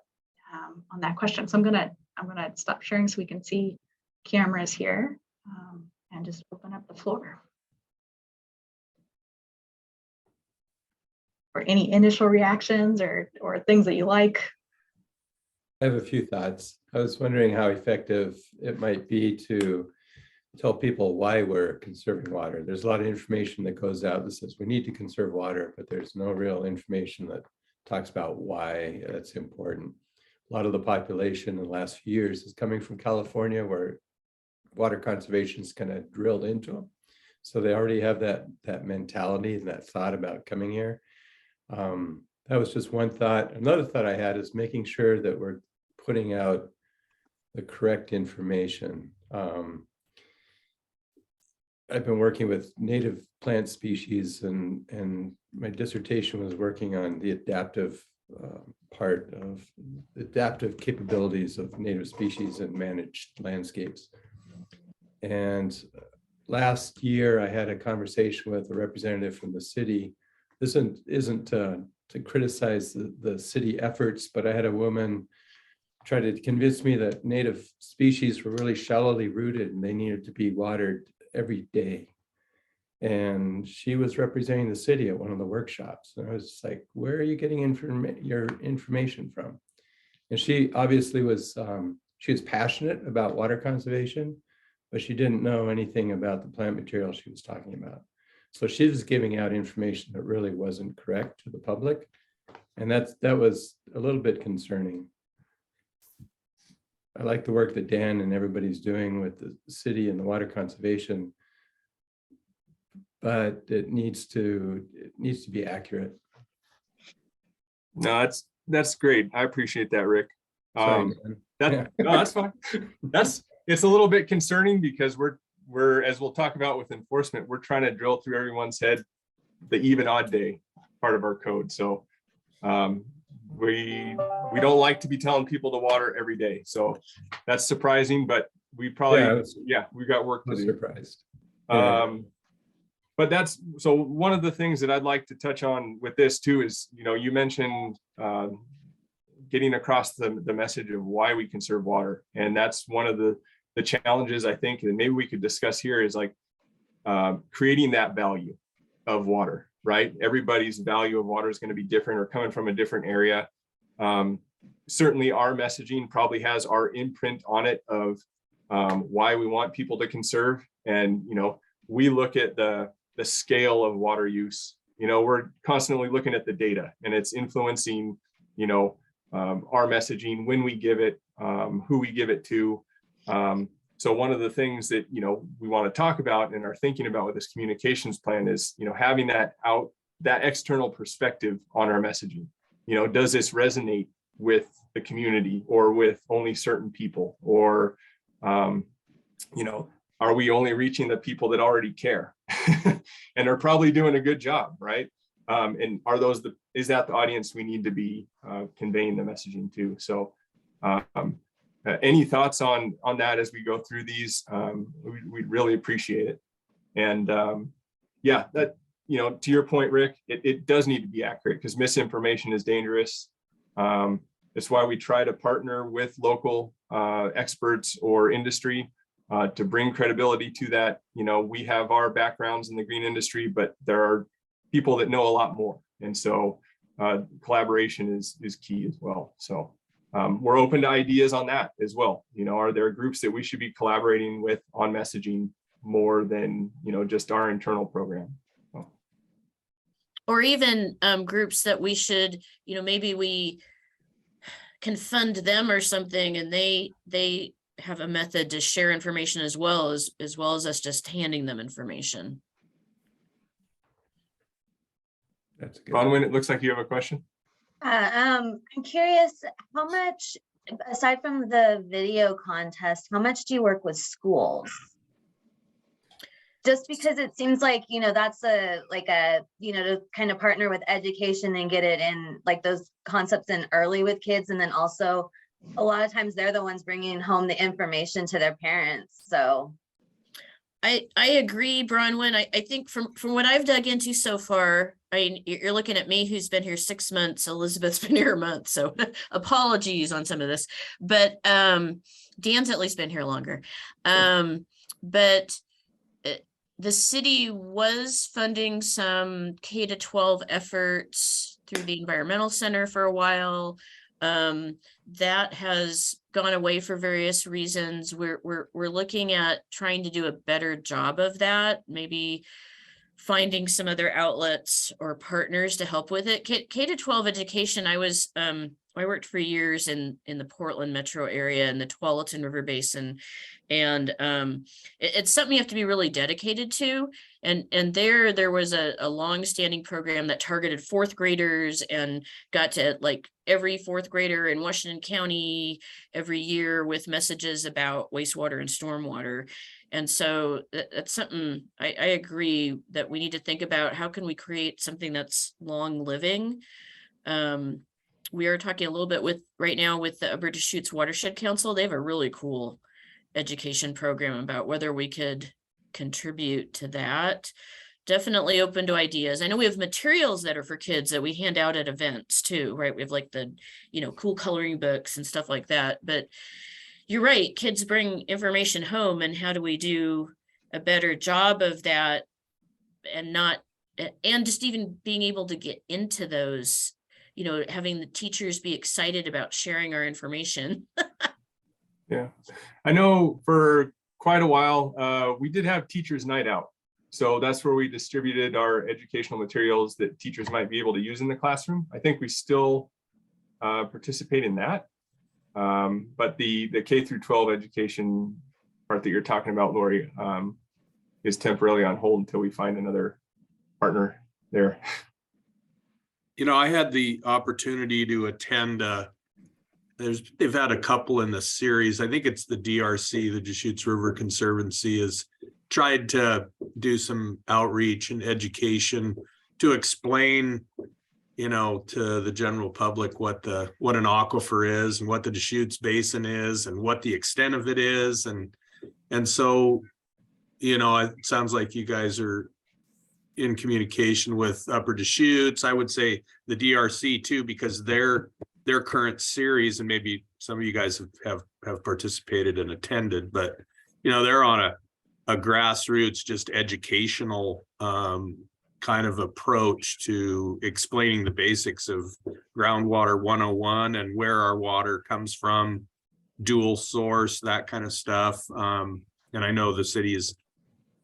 on that question. So I'm gonna stop sharing so we can see cameras here and just open up the floor. Or any initial reactions or things that you like. I have a few thoughts. I was wondering how effective it might be to tell people why we're conserving water. There's a lot of information that goes out that says we need to conserve water, but there's no real information that talks about why that's important. A lot of the population in the last few years is coming from California, where water conservation is kind of drilled into them. So they already have that mentality and that thought about coming here. That was just one thought. Another thought I had is making sure that we're putting out the correct information. I've been working with native plant species, and my dissertation was working on the adaptive part of adaptive capabilities of native species and managed landscapes. And last year I had a conversation with a representative from the city. This isn't to criticize the city efforts, but I had a woman try to convince me that native species were really shallowly rooted and they needed to be watered every day. And she was representing the city at one of the workshops. And I was just like, where are you getting your information from? And she obviously was, she was passionate about water conservation, but she didn't know anything about the plant material she was talking about. So she was giving out information that really wasn't correct to the public. And that was a little bit concerning. I like the work that Dan and everybody's doing with the city and the water conservation, but it needs to be accurate. No, that's great. I appreciate that, Rick. Sorry, No, that's fine. It's a little bit concerning because we're, as we'll talk about with enforcement, we're trying to drill through everyone's head the even odd day part of our code. So we don't like to be telling people to water every day. So that's surprising, but we probably, we've got work to do. Surprised. But that's, so one of the things that I'd like to touch on with this too is, you mentioned getting across the message of why we conserve water. And that's one of the challenges, I think, and maybe we could discuss here, is like creating that value of water, right? Everybody's value of water is going to be different or coming from a different area. Certainly our messaging probably has our imprint on it of why we want people to conserve. And, we look at the scale of water use. We're constantly looking at the data, and it's influencing, our messaging, when we give it, who we give it to. So one of the things that, we want to talk about and are thinking about with this communications plan is, having that external perspective on our messaging. Does this resonate with the community or with only certain people, or, are we only reaching the people that already care and are probably doing a good job, right? And is that the audience we need to be conveying the messaging to? So any thoughts on that as we go through these? We'd really appreciate it. And that, to your point, Rick, it does need to be accurate because misinformation is dangerous. That's why we try to partner with local experts or industry to bring credibility to that. We have our backgrounds in the green industry, but there are people that know a lot more. And so collaboration is key as well. So we're open to ideas on that as well. You know, are there groups that we should be collaborating with on messaging more than, you know, just our internal program? Or even groups that we should, you know, maybe we can fund them or something, and they have a method to share information as well as us just handing them information. That's good. Bronwyn, it looks like you have a question. I'm curious, how much, aside from the video contest, how much do you work with schools? Just because it seems like, you know, that's you know, to kind of partner with education and get it in, like those concepts in early with kids. And then also a lot of times they're the ones bringing home the information to their parents. So I agree, Bronwyn. I think from what I've dug into so far, I mean, you're looking at me who's been here 6 months. Elizabeth's been here a month, so apologies on some of this. But Dan's at least been here longer. But the city was funding some K-12 efforts through the Environmental Center for a while. That has gone away for various reasons. We're looking at trying to do a better job of that, maybe finding some other outlets or partners to help with it. K-12 education, I worked for years in the Portland metro area in the Tualatin River Basin. And it's something you have to be really dedicated to. And there was a long-standing program that targeted fourth graders and got to like every fourth grader in Washington County every year with messages about wastewater and stormwater. And so that's something I agree that we need to think about. How can we create something that's long living? We are talking a little bit right now with the Upper Deschutes Watershed Council. They have a really cool education program about whether we could contribute to that. Definitely open to ideas. I know we have materials that are for kids that we hand out at events too, right? We have like the, you know, cool coloring books and stuff like that. But you're right, kids bring information home, and how do we do a better job of that and just even being able to get into those, you know, having the teachers be excited about sharing our information. Yeah, I know for quite a while, we did have teachers' night out. So that's where we distributed our educational materials that teachers might be able to use in the classroom. I think we still participate in that. But the K through 12 education part that you're talking about, Lori, is temporarily on hold until we find another partner there. You know, I had the opportunity to attend they've had a couple in the series. I think it's the DRC, the Deschutes River Conservancy, has tried to do some outreach and education to explain, you know, to the general public what an aquifer is and what the Deschutes Basin is and what the extent of it is. And so, you know, it sounds like you guys are in communication with Upper Deschutes. I would say the DRC too, because their current series, and maybe some of you guys have participated and attended, but you know, they're on a grassroots, just educational kind of approach to explaining the basics of groundwater 101 and where our water comes from, dual source, that kind of stuff. And I know the city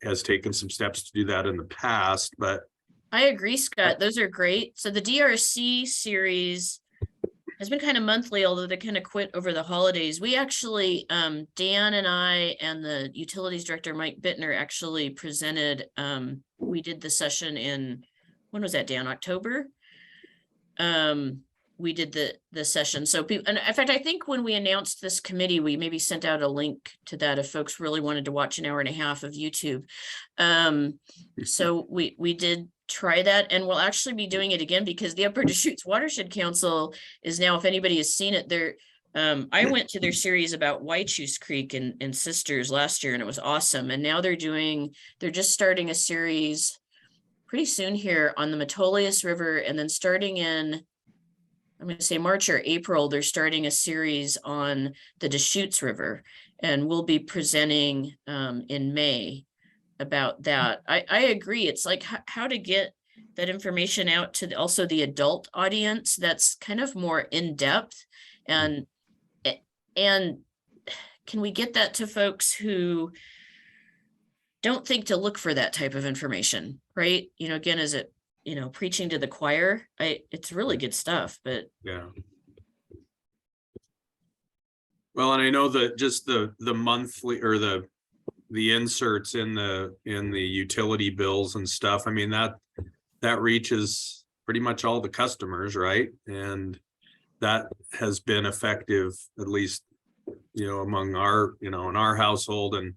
has taken some steps to do that in the past, but I agree, Scott. Those are great. So the DRC series has been kind of monthly, although they kind of quit over the holidays. We actually, Dan and I and the utilities director, Mike Bittner, actually presented, we did the session in, when was that, Dan, October? We did the session. So, and in fact, I think when we announced this committee, we maybe sent out a link to that if folks really wanted to watch an hour and a half of YouTube. So we did try that, and we'll actually be doing it again because the Upper Deschutes Watershed Council is now, if anybody has seen it, there. I went to their series about Waichus Creek and Sisters last year, and it was awesome. And now they're just starting a series pretty soon here on the Metolius River, and then starting in, I'm going to say March or April, they're starting a series on the Deschutes River, and we'll be presenting in May about that. I agree. It's like how to get that information out to also the adult audience that's kind of more in-depth, and can we get that to folks who don't think to look for that type of information, right? You know, again, is it, you know, preaching to the choir? It's really good stuff, but Yeah. Well, and I know that just the monthly or the inserts in the utility bills and stuff, I mean, that reaches pretty much all the customers, right? And that has been effective, at least, you know, among our, you know, in our household and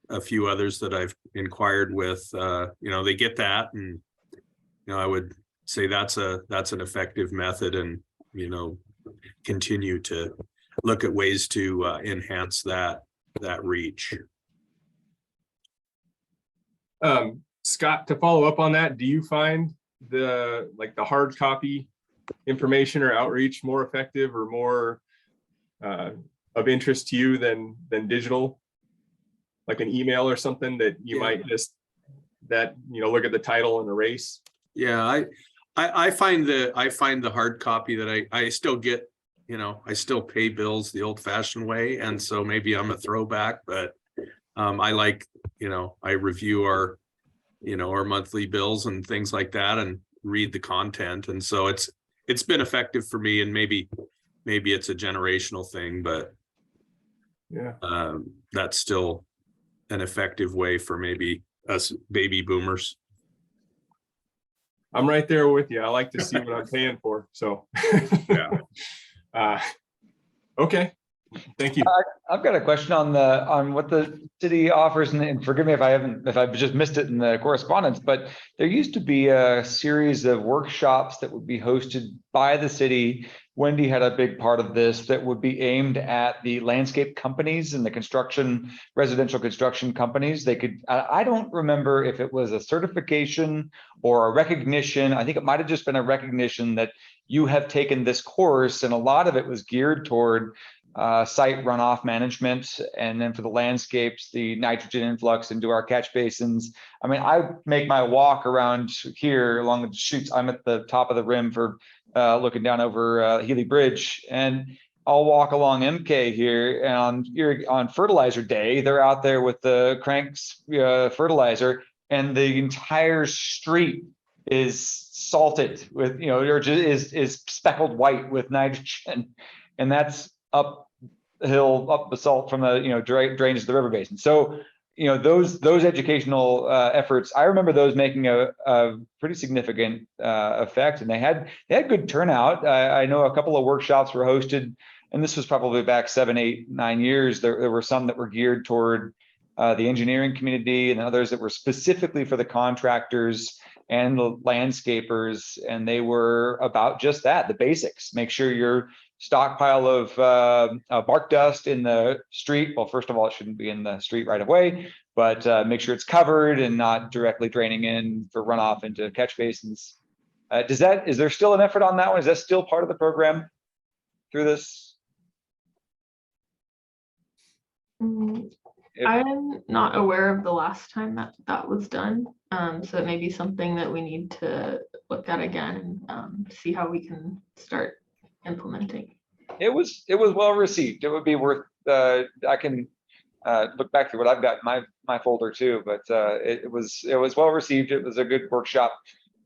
a few others that I've inquired with, you know, they get that. And, you know, I would say that's an effective method, and, you know, continue to look at ways to enhance that reach. Scott, to follow up on that, do you find the hard copy information or outreach more effective or more of interest to you than digital, like an email or something that you might just look at the title and erase? Yeah, I find the hard copy that I still get, you know, I still pay bills the old fashioned way. And so maybe I'm a throwback, but I like, you know, I review our, you know, our monthly bills and things like that and read the content. And so it's been effective for me, and maybe it's a generational thing, but yeah, that's still an effective way for maybe us baby boomers. I'm right there with you. I like to see what I'm paying for. So Yeah. Okay. Thank you. I've got a question on what the city offers, and forgive me if I've just missed it in the correspondence, but there used to be a series of workshops that would be hosted by the city. Wendy had a big part of this, that would be aimed at the landscape companies and the residential construction companies. I don't remember if it was a certification or a recognition. I think it might have just been a recognition that you have taken this course, and a lot of it was geared toward site runoff management, and then for the landscapes, the nitrogen influx into our catch basins. I mean, I make my walk around here along the chutes. I'm at the top of the rim for looking down over Healy Bridge, and I'll walk along MK here, and on fertilizer day, they're out there with the cranks fertilizer, and the entire street is salted with, you know, or is speckled white with nitrogen, and that's up the salt from the, you know, drains the river basin. So, you know, those educational efforts, I remember those making a pretty significant effect, and they had good turnout. I know a couple of workshops were hosted, and this was probably back 7, 8, 9 years. There were some that were geared toward the engineering community, and others that were specifically for the contractors and the landscapers, and they were about just that, the basics. Make sure your stockpile of bark dust in the street, well, first of all, it shouldn't be in the street right away, but make sure it's covered and not directly draining in for runoff into catch basins. Is there still an effort on that one? Is that still part of the program through this? I'm not aware of the last time that was done. So it may be something that we need to look at again and see how we can start implementing. It was well received. It would be worth, I can look back through what I've got in my folder too, but it was well received. It was a good workshop.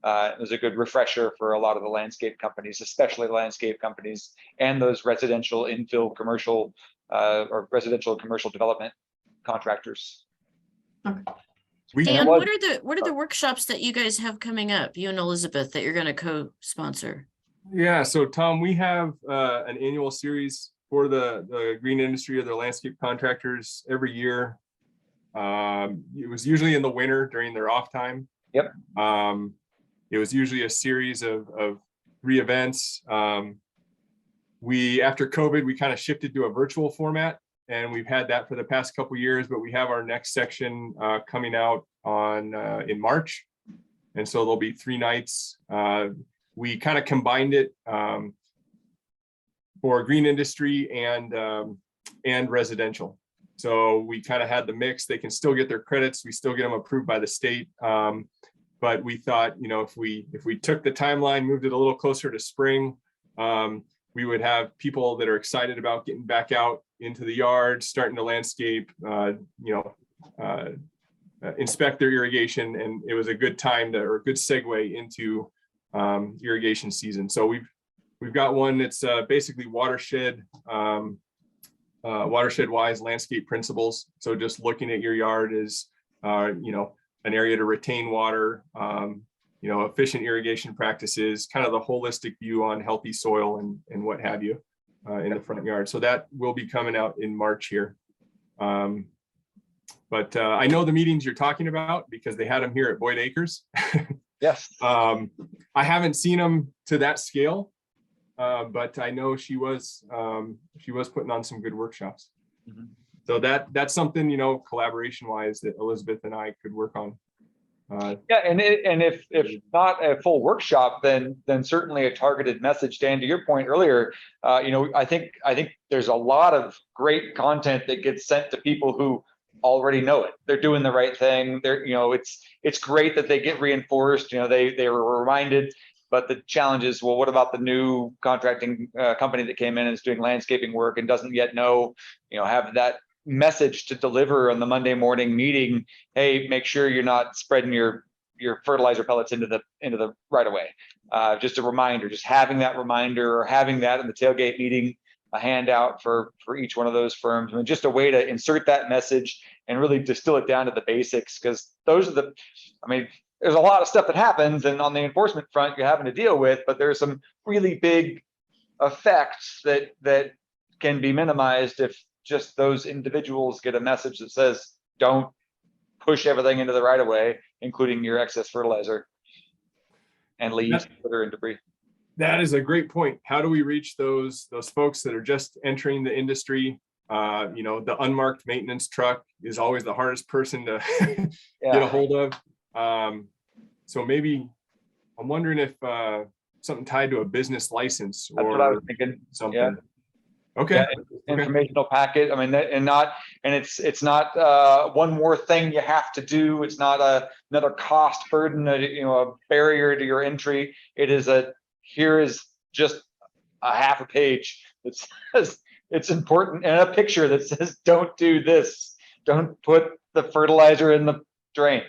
It was a good refresher for a lot of the landscape companies, especially landscape companies and those residential infill commercial or residential commercial development contractors. Okay. And what are the workshops that you guys have coming up, you and Elizabeth, that you're going to co-sponsor? Yeah, so Tom, we have an annual series for the green industry or the landscape contractors every year. It was usually in the winter during their off time. Yep. It was usually a series of 3 events. After COVID, we kind of shifted to a virtual format, and we've had that for the past couple of years, but we have our next section coming out in March. And so there'll be 3 nights. We kind of combined it for green industry and residential. So we kind of had the mix. They can still get their credits. We still get them approved by the state. but we thought, if we took the timeline, moved it a little closer to spring, we would have people that are excited about getting back out into the yard, starting to landscape, inspect their irrigation, and it was a good time or a good segue into irrigation season. So we've got one that's basically watershed wise landscape principles. So just looking at your yard is an area to retain water, efficient irrigation practices, kind of the holistic view on healthy soil and what have you in the front yard. So that will be coming out in March here. But I know the meetings you're talking about because they had them here at Boyd Acres. Yes. I haven't seen them to that scale, but I know she was putting on some good workshops. Mhm. So that's something, collaboration wise, that Elizabeth and I could work on. Yeah, and if not a full workshop, then certainly a targeted message. Dan, to your point earlier, I think there's a lot of great content that gets sent to people who already know it. They're doing the right thing. It's great that they get reinforced. They were reminded. But the challenge is, well, what about the new contracting company that came in and is doing landscaping work and doesn't yet know, have that message to deliver on the Monday morning meeting? Hey, make sure you're not spreading your fertilizer pellets into the right of way. Just a reminder, just having that reminder, or having that in the tailgate meeting, a handout for each one of those firms. I mean, just a way to insert that message and really distill it down to the basics, because those are there's a lot of stuff that happens, and on the enforcement front you're having to deal with, but there's some really big effects that can be minimized if just those individuals get a message that says, don't push everything into the right of way, including your excess fertilizer and leaves, litter, and debris. That is a great point. How do we reach those folks that are just entering the industry? The unmarked maintenance truck is always the hardest person to get a hold of. So maybe I'm wondering if something tied to a business license, or that's what I was thinking. Something. Yeah. Okay. Yeah, informational packet. I mean, it's not one more thing you have to do. It's not another cost burden, a barrier to your entry. It is here is just a half a page that says it's important, and a picture that says, don't do this. Don't put the fertilizer in the drain.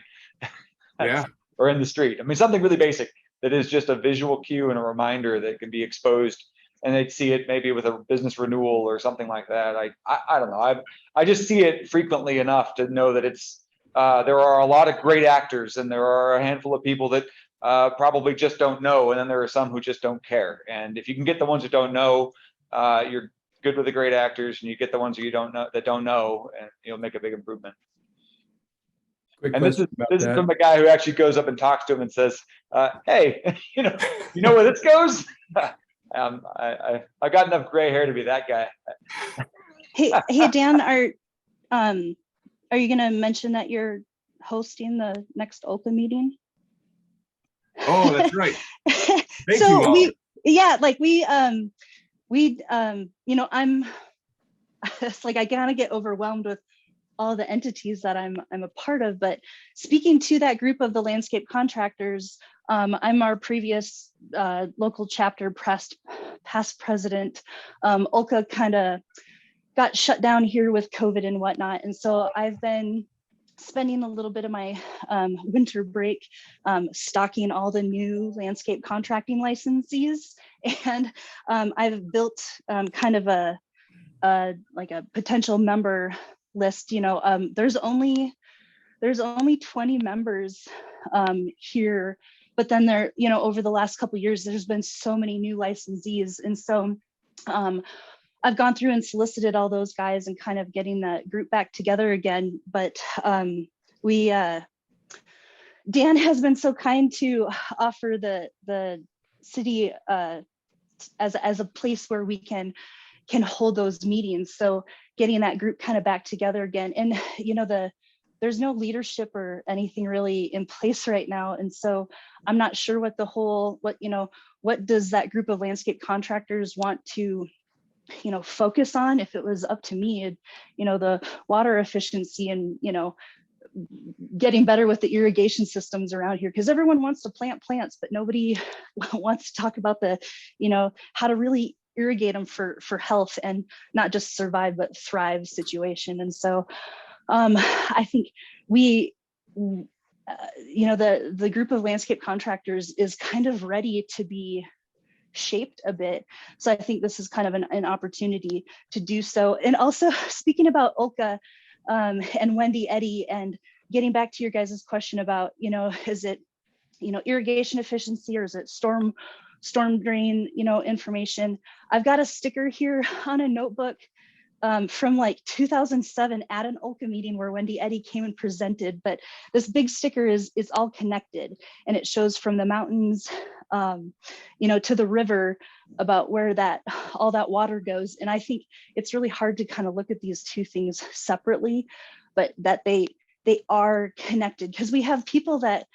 Yeah. Or in the street. I mean, something really basic that is just a visual cue and a reminder that can be exposed, and they'd see it maybe with a business renewal or something like that. I don't know. I just see it frequently enough to know that it's there are a lot of great actors, and there are a handful of people that probably just don't know, and then there are some who just don't care. And if you can get the ones who don't know, you're good with the great actors, and you get the ones who you don't know, and you'll make a big improvement. Quick And this question about is that. from a guy who actually goes up and talks to him and says, hey, you know where this goes? I got enough gray hair to be that guy. Hey Dan, are you gonna mention that you're hosting the next OPA meeting? Oh, that's right. Thank So you, I'm it's like I kind of get overwhelmed with all the entities that I'm a part of, but speaking to that group of the landscape contractors, I'm our previous local chapter past president. Olca kind of got shut down here with COVID and whatnot, and so I've been spending a little bit of my winter break stocking all the new landscape contracting licensees, and I've built kind of a potential member list. There's only 20 members here, but then there, over the last couple of years, there's been so many new licensees, and so I've gone through and solicited all those guys and kind of getting that group back together again. But Dan has been so kind to offer the city as a place where we can hold those meetings. So getting that group kind of back together again, and there's no leadership or anything really in place right now, and so I'm not sure what what does that group of landscape contractors want to focus on. If it was up to me, the water efficiency and getting better with the irrigation systems around here, because everyone wants to plant plants, but nobody wants to talk about the, how to really irrigate them for health and not just survive but thrive situation. And so I think we, the group of landscape contractors is kind of ready to be shaped a bit. So I think this is kind of an opportunity to do so. And also speaking about Olka and Wendy, Eddie, and getting back to your guys' question about, is it, irrigation efficiency, or is it storm drain, information? I've got a sticker here on a notebook from like 2007 at an Olka meeting where Wendy Eddy came and presented, but this big sticker is all connected, and it shows from the mountains, to the river about where all that water goes. And I think it's really hard to kind of look at these two things separately, but that they are connected, because we have people that,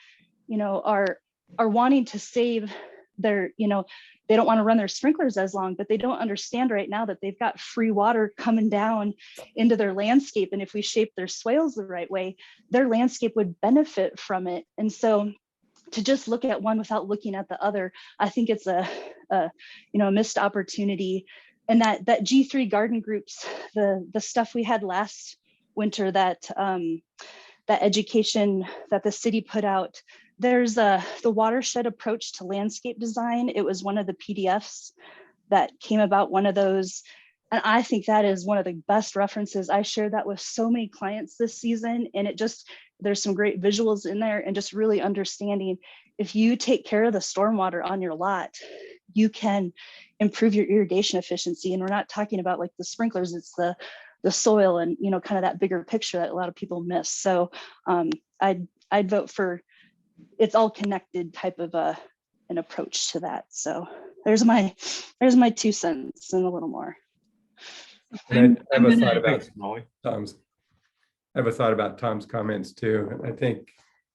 are wanting to save their, they don't want to run their sprinklers as long, but they don't understand right now that they've got free water coming down into their landscape. And if we shape their swales the right way, their landscape would benefit from it. And so to just look at one without looking at the other, I think it's a missed opportunity. And that G3 garden groups, the stuff we had last winter, that education that the city put out, there's the watershed approach to landscape design. It was one of the PDFs that came about, one of those. And I think that is one of the best references. I shared that with so many clients this season, and there's some great visuals in there, and just really understanding, if you take care of the stormwater on your lot, you can improve your irrigation efficiency. And we're not talking about like the sprinklers, it's the soil and, kind of that bigger picture that a lot of people miss. So I'd vote for, it's all connected type of an approach to that. So there's my 2 cents and a little more. And I have a thought about Tom's comments too. I think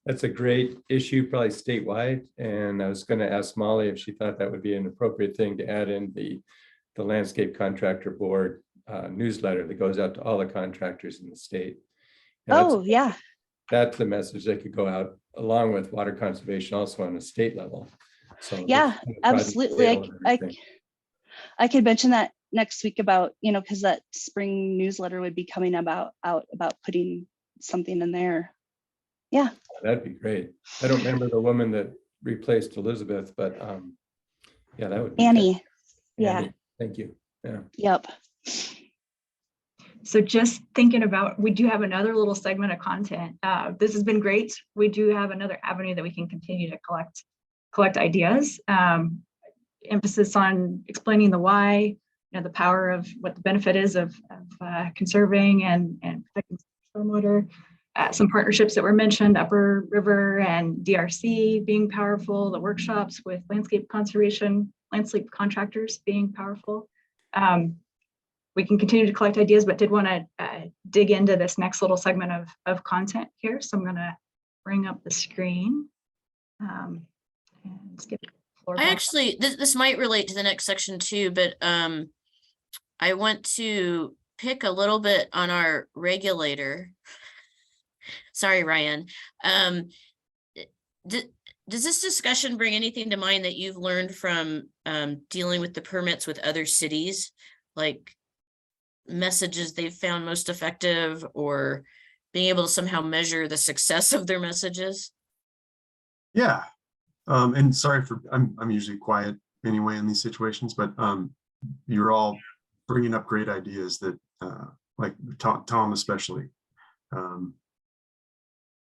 that's a great issue, probably statewide. And I was going to ask Molly if she thought that would be an appropriate thing to add in the landscape contractor board newsletter that goes out to all the contractors in the state. And yeah. That's the message that could go out along with water conservation also on a state level. So yeah, absolutely. I could mention that next week about, because that spring newsletter would be coming out about putting something in there. Yeah. That'd be great. I don't remember the woman that replaced Elizabeth, but yeah, that would be Annie. Annie. Yeah. Thank you. Yeah. Yep. So just thinking about, we do have another little segment of content. This has been great. We do have another avenue that we can continue to collect ideas. Emphasis on explaining the why, the power of what the benefit is of conserving and protecting stormwater. Some partnerships that were mentioned, Upper River and DRC being powerful, the workshops with landscape conservation, landscape contractors being powerful. We can continue to collect ideas, but did want to dig into this next little segment of content here. So I'm going to bring up the screen and skip the floor. I actually, this might relate to the next section too, but I want to pick a little bit on our regulator. Sorry, Ryan. Does this discussion bring anything to mind that you've learned from dealing with the permits with other cities, like messages they've found most effective, or being able to somehow measure the success of their messages? Yeah. And sorry for, I'm usually quiet anyway in these situations, but you're all bringing up great ideas that like Tom especially.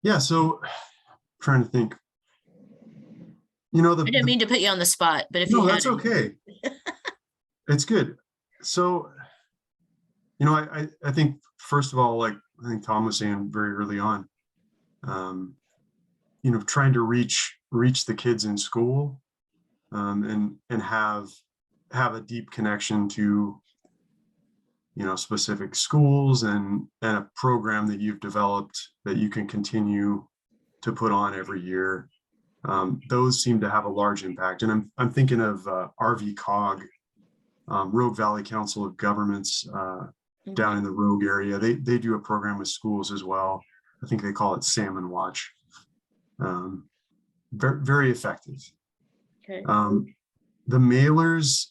Yeah, so trying to think, I didn't mean to put you on the spot, but if no, you that's okay. It's good. So, I think first of all, like I think Tom was saying very early on, trying to reach the kids in school, and have a deep connection to specific schools and a program that you've developed that you can continue to put on every year. Those seem to have a large impact. And I'm thinking of RVCOG, Rogue Valley Council of Governments down in the Rogue area. They do a program with schools as well. I think they call it Salmon Watch. Very, very effective. Okay. The mailers,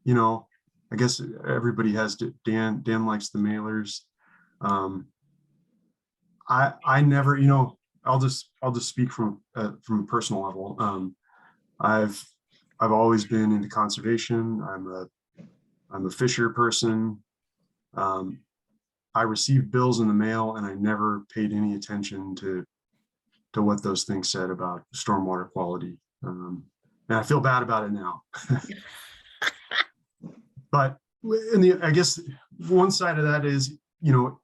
you know, I guess everybody has, Dan likes the mailers. I never, you know, I'll just speak from a personal level. I've always been into conservation. I'm a fisher person. I received bills in the mail and I never paid any attention to what those things said about stormwater quality. And I feel bad about it now. But I guess one side of that is, you know,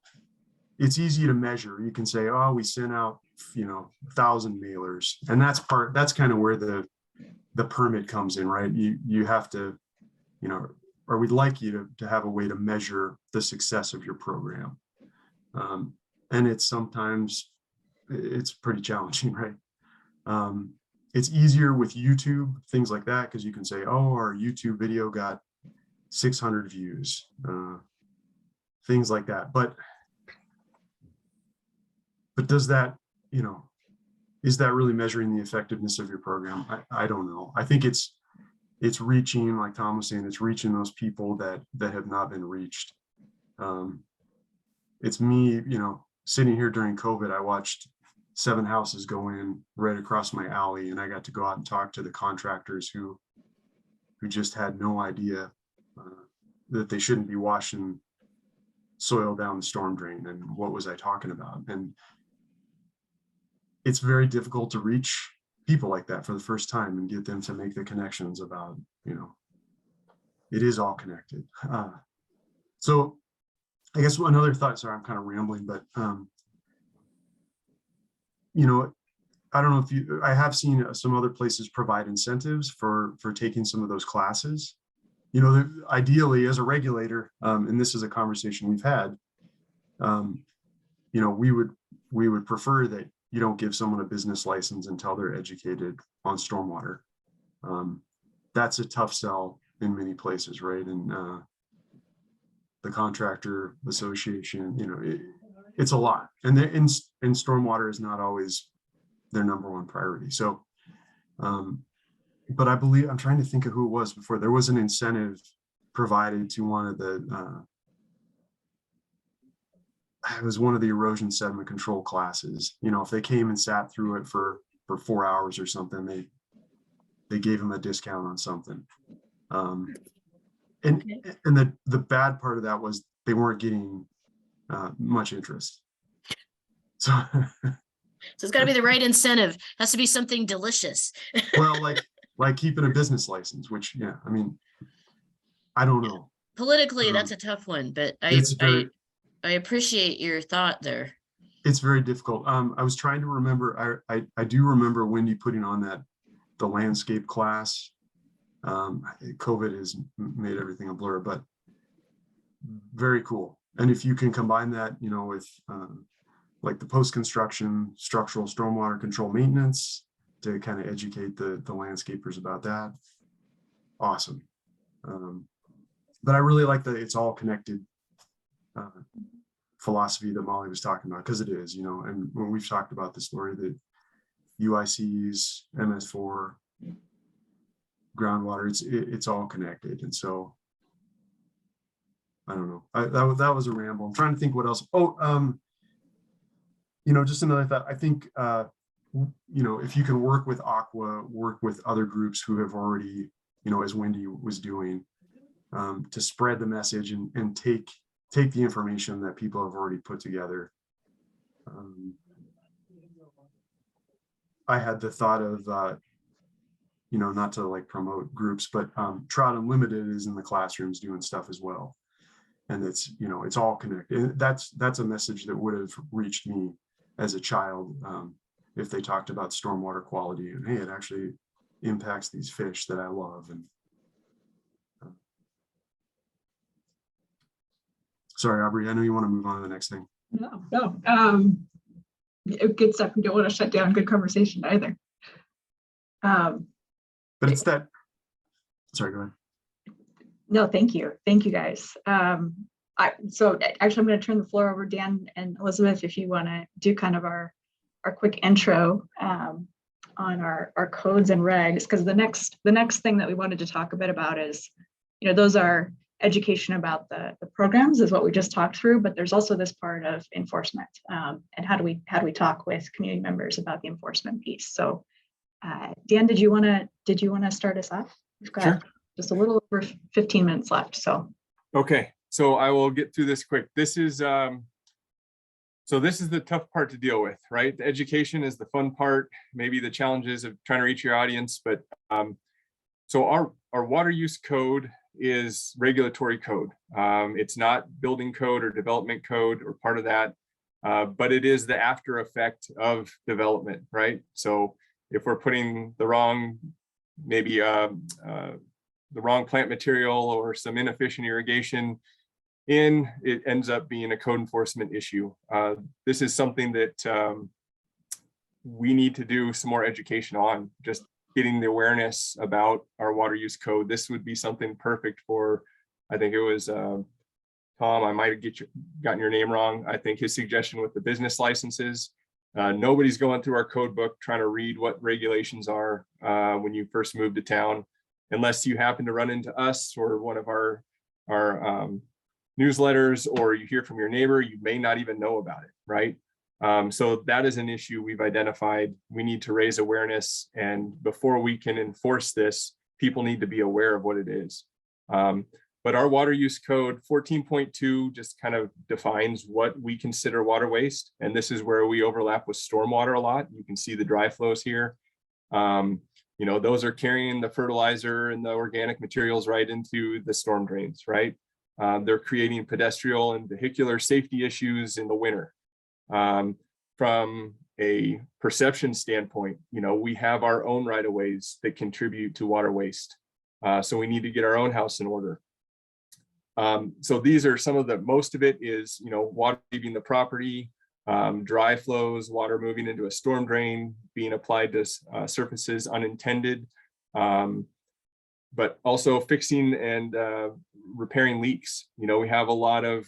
it's easy to measure. You can say, oh, we sent out, you know, 1,000 mailers, and that's kind of where the permit comes in, right? You have to, you know, or we'd like you to have a way to measure the success of your program. And it's pretty challenging, right? It's easier with YouTube, things like that, because you can say, oh, our YouTube video got 600 views, things like that. But does that, you know, is that really measuring the effectiveness of your program? I don't know. I think it's reaching, like Tom was saying, it's reaching those people that have not been reached. It's me, you know, sitting here during COVID, I watched 7 houses go in right across my alley, and I got to go out and talk to the contractors who just had no idea that they shouldn't be washing soil down the storm drain, and what was I talking about? And it's very difficult to reach people like that for the first time and get them to make the connections about, you know, it is all connected. So I guess another thought, sorry, I'm kind of rambling, but, you know, I don't know if I have seen some other places provide incentives for taking some of those classes. You know, ideally as a regulator, and this is a conversation we've had, you know, we would prefer that you don't give someone a business license until they're educated on stormwater. That's a tough sell in many places, right? And the contractor association, you know, it's a lot, and stormwater is not always their #1 priority. So, but I believe, I'm trying to think of who it was before. There was an incentive provided to one of the, it was one of the erosion sediment control classes. You know, if they came and sat through it for 4 hours or something, they gave them a discount on something. And the bad part of that was they weren't getting much interest. So it's got to be the right incentive. Has to be something delicious. Well, like keeping a business license, which, yeah, I mean, I don't know. Politically, that's a tough one, but I appreciate your thought there. It's very difficult. I was trying to remember, I do remember Wendy putting on the landscape class. COVID has made everything a blur, but very cool. And if you can combine that, you know, with like the post-construction structural stormwater control maintenance to kind of educate the landscapers about that, awesome. But I really like that it's all connected philosophy that Molly was talking about, because it is, you know, and when we've talked about this, Lori, that UICs, MS4, groundwater, it's all connected. And so I don't know, that was a ramble. I'm trying to think what else. Oh, you know, just another thought. I think, you know, if you can work with Aqua, work with other groups who have already, you know, as Wendy was doing, to spread the message and take the information that people have already put together. I had the thought of, you know, not to like promote groups, but Trout Unlimited is in the classrooms doing stuff as well. And it's, you know, it's all connected. That's a message that would have reached me as a child if they talked about stormwater quality and, hey, it actually impacts these fish that I love. And sorry, Aubrey, I know you want to move on to the next thing. No. Good stuff. We don't want to shut down good conversation either. But it's that, sorry, go ahead. No, thank you. Thank you guys. So actually, I'm going to turn the floor over, Dan and Elizabeth, if you want to do kind of our quick intro on our codes and regs, because the next thing that we wanted to talk a bit about is, those are education about the programs is what we just talked through, but there's also this part of enforcement, and how do we talk with community members about the enforcement piece. So Dan, did you want to start us off? We've got Sure. just a little over 15 minutes left. So Okay, so I will get through this quick. This is the tough part to deal with, right? The education is the fun part, maybe the challenges of trying to reach your audience, but so our water use code is regulatory code. It's not building code or development code or part of that, but it is the after effect of development, right? So if we're putting the wrong, maybe the wrong plant material or some inefficient irrigation in, it ends up being a code enforcement issue. This is something that we need to do some more education on, just getting the awareness about our water use code. This would be something perfect for, I think it was Tom, I might have gotten your name wrong. I think his suggestion with the business licenses. Nobody's going through our code book trying to read what regulations are when you first move to town, unless you happen to run into us or one of our newsletters, or you hear from your neighbor, you may not even know about it, right? So that is an issue we've identified. We need to raise awareness, and before we can enforce this, people need to be aware of what it is. But our water use code 14.2 just kind of defines what we consider water waste. And this is where we overlap with stormwater a lot. You can see the dry flows here. Those are carrying the fertilizer and the organic materials right into the storm drains, right? They're creating pedestrian and vehicular safety issues in the winter. From a perception standpoint, we have our own right-of-ways that contribute to water waste. So we need to get our own house in order. So these are some of most of it is, water leaving the property, dry flows, water moving into a storm drain, being applied to surfaces unintended, but also fixing and repairing leaks. We have a lot of,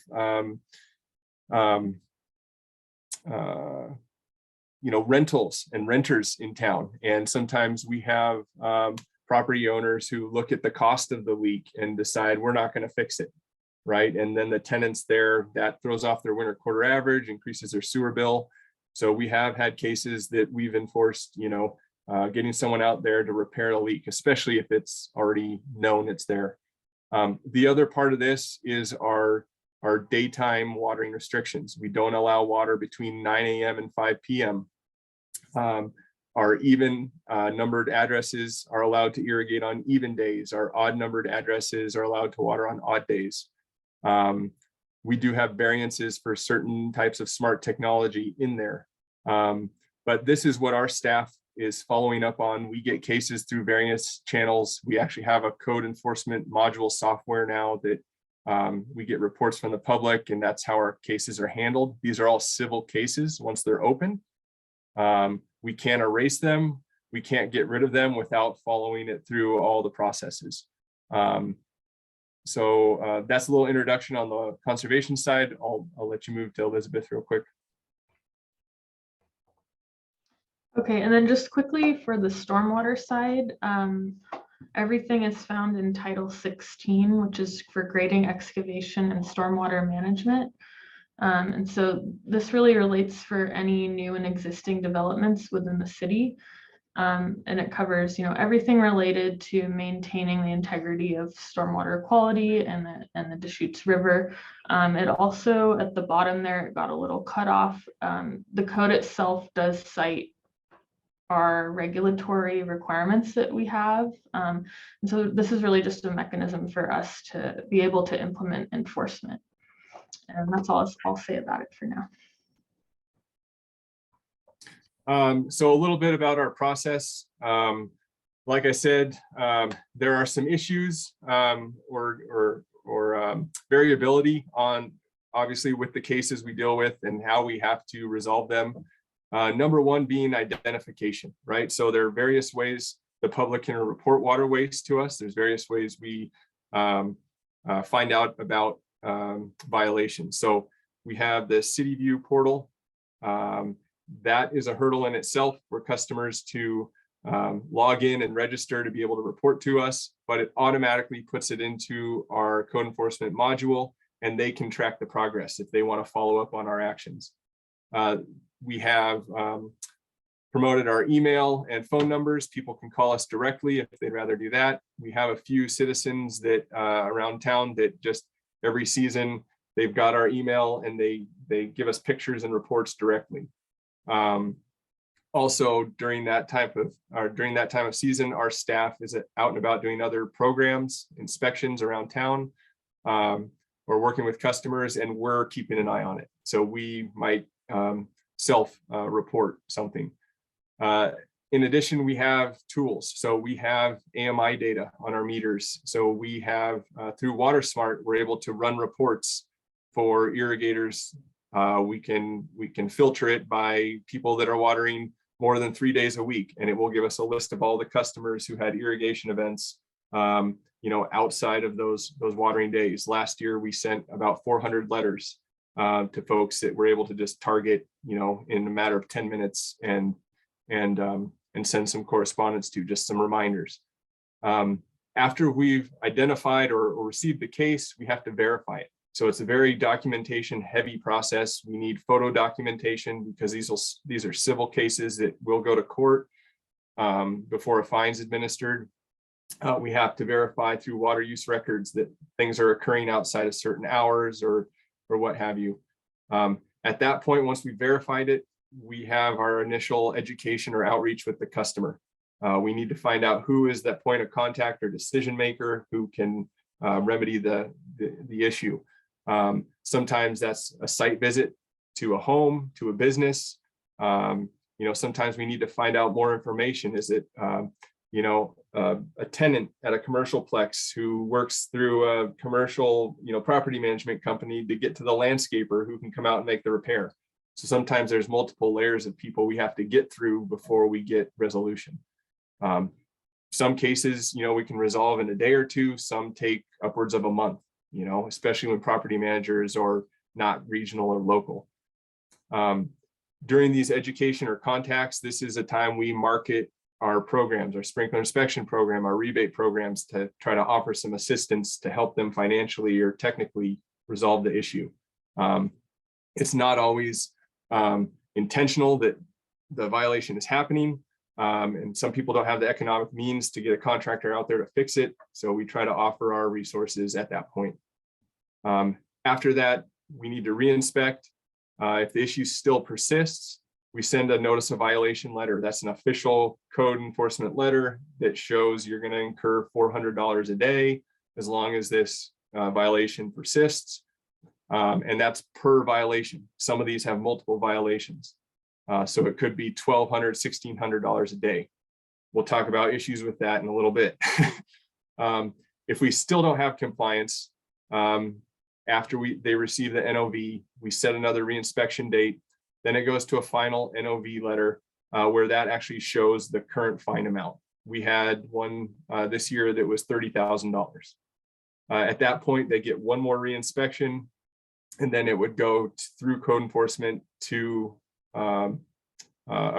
rentals and renters in town. And sometimes we have property owners who look at the cost of the leak and decide we're not going to fix it, right? And then the tenants there, that throws off their winter quarter average, increases their sewer bill. So we have had cases that we've enforced, getting someone out there to repair a leak, especially if it's already known it's there. The other part of this is our daytime watering restrictions. We don't allow water between 9 a.m. and 5 p.m. Our even numbered addresses are allowed to irrigate on even days. Our odd numbered addresses are allowed to water on odd days. We do have variances for certain types of smart technology in there. But this is what our staff is following up on. We get cases through various channels. We actually have a code enforcement module software now that we get reports from the public, and that's how our cases are handled. These are all civil cases once they're open. We can't erase them. We can't get rid of them without following it through all the processes. So that's a little introduction on the conservation side. I'll let you move to Elizabeth real quick. Okay, and then just quickly for the stormwater side, everything is found in Title 16, which is for grading, excavation, and stormwater management. And so this really relates for any new and existing developments within the city. And it covers, everything related to maintaining the integrity of stormwater quality and the Deschutes River. It also, at the bottom there, it got a little cut off. The code itself does cite our regulatory requirements that we have. And so this is really just a mechanism for us to be able to implement enforcement. And that's all I'll say about it for now. So a little bit about our process. Like I said, there are some issues or variability on, obviously, with the cases we deal with and how we have to resolve them. Number one being identification, right? So there are various ways the public can report water waste to us. There's various ways we find out about violations. So we have the City View portal. That is a hurdle in itself for customers to log in and register to be able to report to us, but it automatically puts it into our code enforcement module, and they can track the progress if they want to follow up on our actions. We have promoted our email and phone numbers. People can call us directly if they'd rather do that. We have a few citizens that around town that just every season they've got our email and they give us pictures and reports directly. Also during that time of season, our staff is out and about doing other programs, inspections around town, or working with customers, and we're keeping an eye on it. So we might self-report something. In addition, we have tools. So we have AMI data on our meters. So we have, through WaterSmart, we're able to run reports for irrigators. We can filter it by people that are watering more than 3 days a week, and it will give us a list of all the customers who had irrigation events, outside of those watering days. Last year, we sent about 400 letters to folks that were able to just target, in a matter of 10 minutes and send some correspondence to, just some reminders. After we've identified or received the case, we have to verify it. So it's a very documentation heavy process. We need photo documentation because these are civil cases that will go to court before a fine is administered. We have to verify through water use records that things are occurring outside of certain hours or what have you. At that point, once we verified it, we have our initial education or outreach with the customer. We need to find out who is that point of contact or decision maker who can remedy the issue. Sometimes that's a site visit to a home, to a business. Sometimes we need to find out more information. Is it, a tenant at a commercial plex who works through a commercial, property management company to get to the landscaper who can come out and make the repair. So sometimes there's multiple layers of people we have to get through before we get resolution. Some cases, we can resolve in a day or two. Some take upwards of a month, especially when property managers are not regional or local. During these education or contacts, this is a time we market our programs, our sprinkler inspection program, our rebate programs, to try to offer some assistance to help them financially or technically resolve the issue. It's not always intentional that the violation is happening. And some people don't have the economic means to get a contractor out there to fix it. So we try to offer our resources at that point. After that, we need to re-inspect. If the issue still persists, we send a notice of violation letter. That's an official code enforcement letter that shows you're going to incur $400 a day as long as this violation persists. And that's per violation. Some of these have multiple violations. So it could be $1,200, $1,600 a day. We'll talk about issues with that in a little bit. If we still don't have compliance, after they receive the NOV, we set another reinspection date. Then it goes to a final NOV letter where that actually shows the current fine amount. We had one this year that was $30,000. At that point, they get one more reinspection, and then it would go through code enforcement to a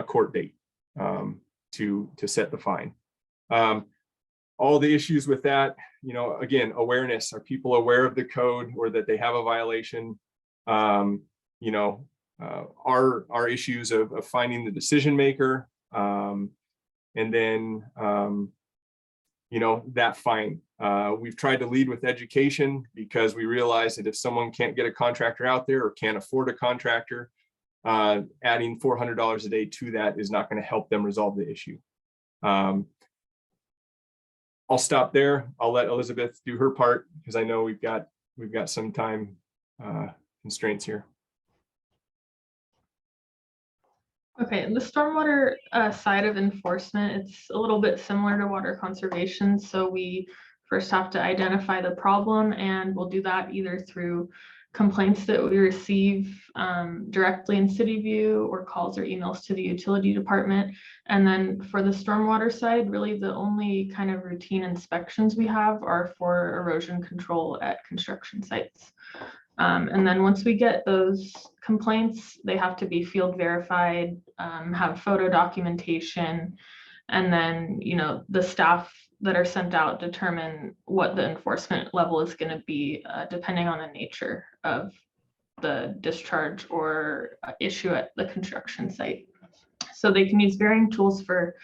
court date to set the fine. All the issues with that, again, awareness. Are people aware of the code or that they have a violation? Our issues of finding the decision maker, and then that fine. We've tried to lead with education because we realize that if someone can't get a contractor out there or can't afford a contractor, adding $400 a day to that is not going to help them resolve the issue. I'll stop there. I'll let Elizabeth do her part because I know we've got some time constraints here. Okay, the stormwater side of enforcement, it's a little bit similar to water conservation. So we first have to identify the problem, and we'll do that either through complaints that we receive directly in city view, or calls or emails to the utility department. And then for the stormwater side, really the only kind of routine inspections we have are for erosion control at construction sites. And then once we get those complaints, they have to be field verified, have photo documentation, and then, you know, the staff that are sent out determine what the enforcement level is going to be, depending on the nature of the discharge or issue at the construction site. So they can use varying tools for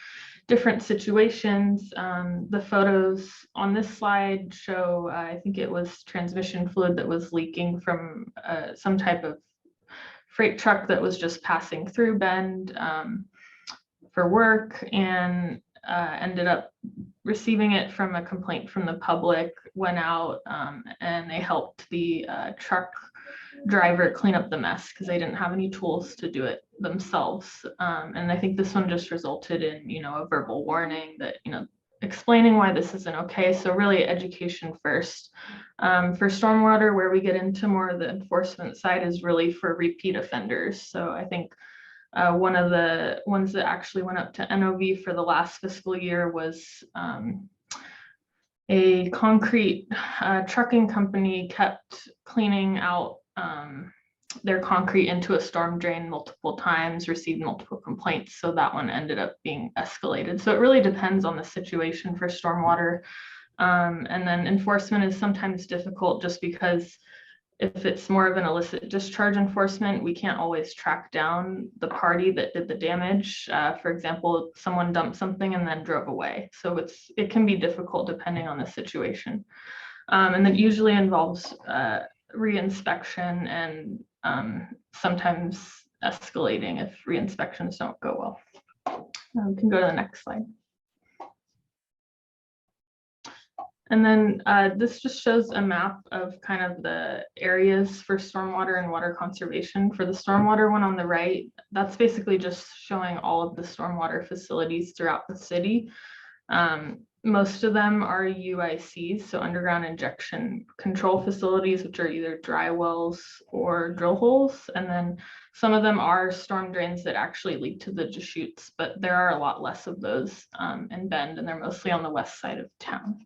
different situations. The photos on this slide show, I think it was transmission fluid that was leaking from some type of freight truck that was just passing through Bend for work, and ended up receiving it from a complaint from the public, went out and they helped the truck driver clean up the mess because they didn't have any tools to do it themselves. And I think this one just resulted in, you know, a verbal warning that, you know, explaining why this isn't okay. So really education first. For stormwater, where we get into more of the enforcement side, is really for repeat offenders. So I think one of the ones that actually went up to NOV for the last fiscal year was a concrete trucking company kept cleaning out their concrete into a storm drain multiple times, received multiple complaints. So that one ended up being escalated. So it really depends on the situation for stormwater. And then enforcement is sometimes difficult just because if it's more of an illicit discharge enforcement, we can't always track down the party that did the damage. For example, someone dumped something and then drove away. So it can be difficult depending on the situation. And that usually involves re-inspection and sometimes escalating if re-inspections don't go well. We can go to the next slide. And then this just shows a map of kind of the areas for stormwater and water conservation. For the stormwater one on the right, that's basically just showing all of the stormwater facilities throughout the city. Most of them are UICs, so underground injection control facilities, which are either dry wells or drill holes. And then some of them are storm drains that actually lead to the Deschutes, but there are a lot less of those in Bend, and they're mostly on the west side of town.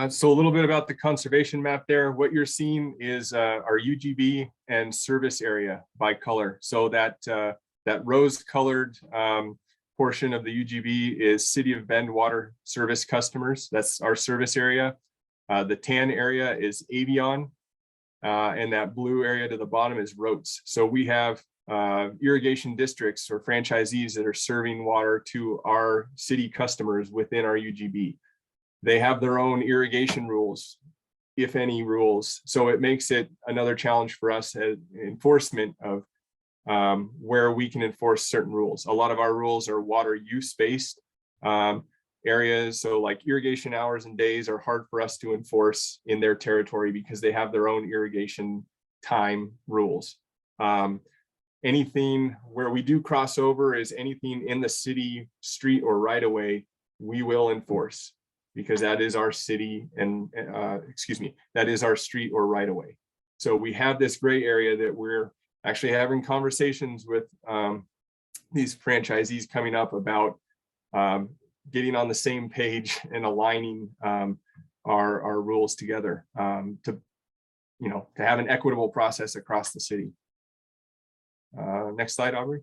So a little bit about the conservation map there. What you're seeing is our UGB and service area by color. So that rose colored portion of the UGB is City of Bend water service customers. That's our service area. The tan area is Avion, and that blue area to the bottom is Rotes. So we have irrigation districts or franchisees that are serving water to our city customers within our UGB. They have their own irrigation rules, if any rules. So it makes it another challenge for us as enforcement of where we can enforce certain rules. A lot of our rules are water use based areas. So like irrigation hours and days are hard for us to enforce in their territory because they have their own irrigation time rules. Anything where we do cross over is anything in the city street or right of way, we will enforce, because that is our city and that is our street or right of way. So we have this gray area that we're actually having conversations with these franchisees coming up about getting on the same page and aligning our rules together to have an equitable process across the city. Next slide, Aubrey.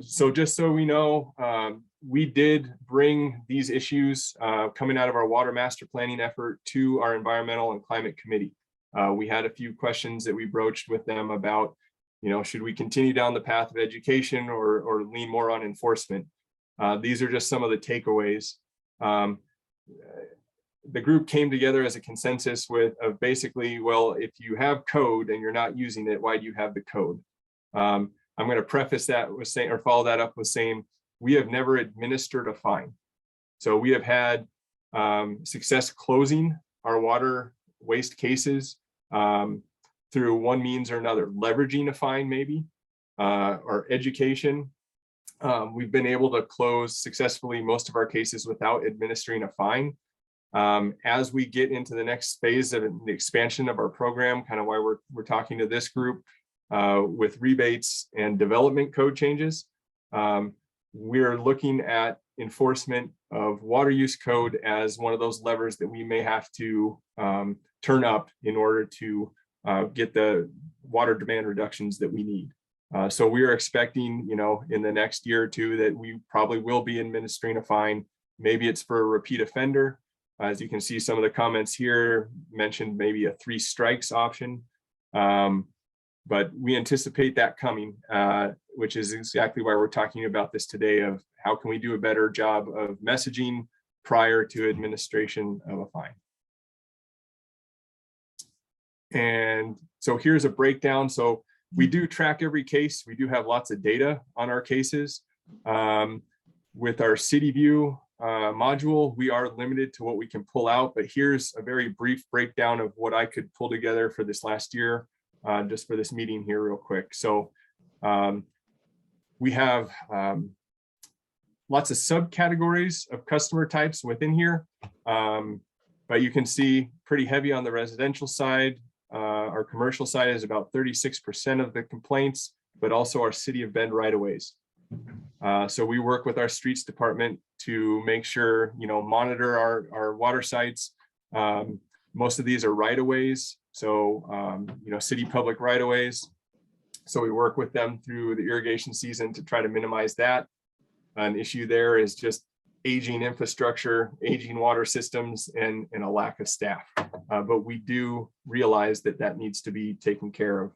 So just so we know, we did bring these issues coming out of our water master planning effort to our environmental and climate committee. We had a few questions that we broached with them about, should we continue down the path of education or lean more on enforcement? These are just some of the takeaways. The group came together as a consensus of basically, well, if you have code and you're not using it, why do you have the code? I'm going to preface that with saying, or follow that up with saying, we have never administered a fine. So we have had success closing our water waste cases through one means or another, leveraging a fine maybe, or education. We've been able to close successfully most of our cases without administering a fine. As we get into the next phase of the expansion of our program, kind of why we're talking to this group with rebates and development code changes, we're looking at enforcement of water use code as one of those levers that we may have to turn up in order to get the water demand reductions that we need. So we are expecting, in the next year or two that we probably will be administering a fine. Maybe it's for a repeat offender. As you can see, some of the comments here mentioned maybe a 3 strikes option. But we anticipate that coming, which is exactly why we're talking about this today, of how can we do a better job of messaging prior to administration of a fine. And so here's a breakdown. So we do track every case. We do have lots of data on our cases. With our City View module, we are limited to what we can pull out, but here's a very brief breakdown of what I could pull together for this last year, just for this meeting here real quick. So we have lots of subcategories of customer types within here, but you can see pretty heavy on the residential side. Our commercial side is about 36% of the complaints, but also our City of Bend right-of-ways. So we work with our streets department to make sure, monitor our water sites. Most of these are right-of-ways. So, city public right-of-ways. So we work with them through the irrigation season to try to minimize that. An issue there is just aging infrastructure, aging water systems, and a lack of staff. But we do realize that needs to be taken care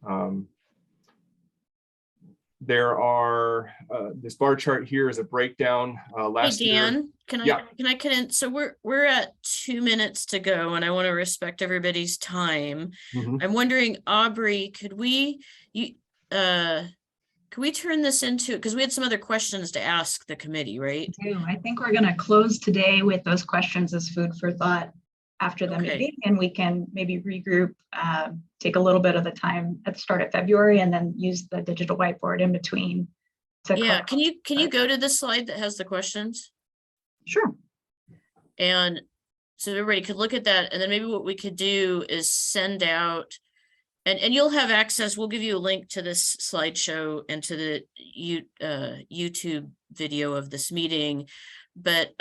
of. There are, this bar chart here is a breakdown last Hey, year. Dan, so we're at 2 minutes to go and I want to respect everybody's time. Mhm. I'm wondering, Aubrey, could we turn this into, because we had some other questions to ask the committee, right? I think we're going to close today with those questions as food for thought after the meeting, and we can maybe regroup, take a little bit of the time at the start of February, and then use the digital whiteboard in between. Yeah, can you go to the slide that has the questions? Sure. And so everybody could look at that, and then maybe what we could do is send out, and you'll have access, we'll give you a link to this slideshow and to the YouTube video of this meeting. But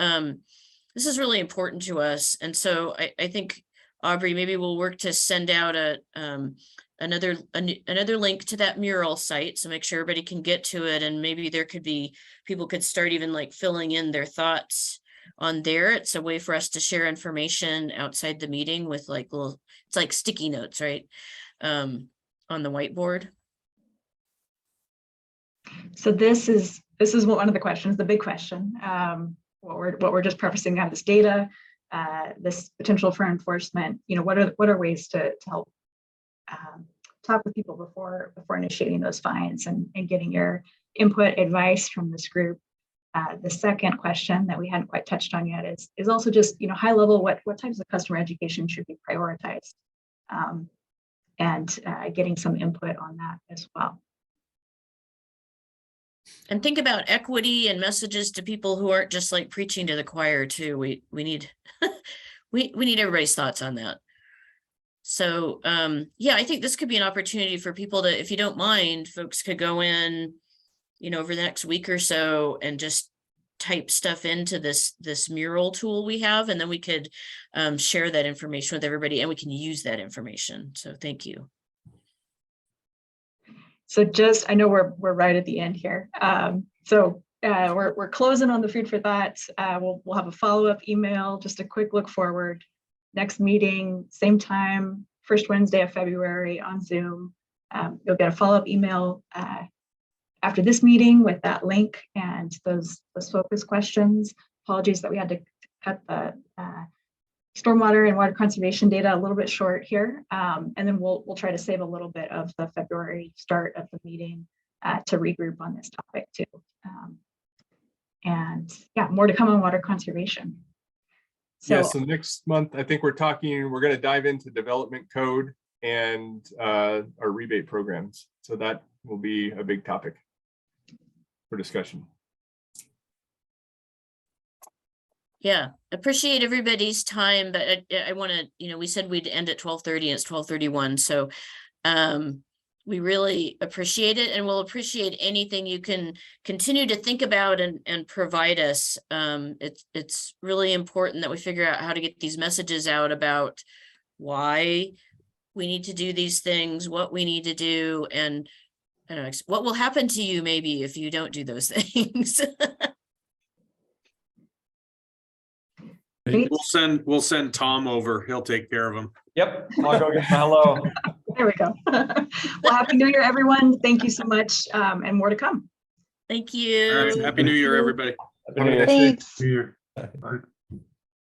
this is really important to us. And so I think, Aubrey, maybe we'll work to send out another link to that mural site. So make sure everybody can get to it. And maybe there could be, people could start even like filling in their thoughts on there. It's a way for us to share information outside the meeting with like it's like sticky notes, right? On the whiteboard. So this is one of the questions, the big question. What we're just prefacing on this data, this potential for enforcement. What are ways to help talk with people before initiating those fines and getting your input, advice from this group. The second question that we hadn't quite touched on yet is also just high level, what types of customer education should be prioritized, and getting some input on that as well. And think about equity and messages to people who aren't just like preaching to the choir too. We need we need everybody's thoughts on that. So yeah, I think this could be an opportunity for people to, if you don't mind, folks could go in, over the next week or so and just type stuff into this mural tool we have, and then we could share that information with everybody and we can use that information. So thank you. So I know we're right at the end here. We're closing on the food for thought. We'll have a follow-up email, just a quick look forward. Next meeting, same time, first Wednesday of February on Zoom. You'll get a follow-up email after this meeting with that link and those focus questions. Apologies that we had to cut the stormwater and water conservation data a little bit short here. And then we'll try to save a little bit of the February start of the meeting to regroup on this topic too. And yeah, more to come on water conservation. So next month, I think we're going to dive into development code and our rebate programs. So that will be a big topic for discussion. Yeah, appreciate everybody's time, but I want to, we said we'd end at 12:30 and it's 12:31. So we really appreciate it, and we'll appreciate anything you can continue to think about and provide us. It's really important that we figure out how to get these messages out about why we need to do these things, what we need to do, and I don't know, what will happen to you maybe if you don't do those things. Great. We'll send Tom over. He'll take care of him. Yep, I'll go give him a hello. There we go. Well, Happy New Year, everyone. Thank you so much, and more to come. Thank All right, you. Happy New Year, everybody. Happy New Year. Thanks. Here. Bye. Bye.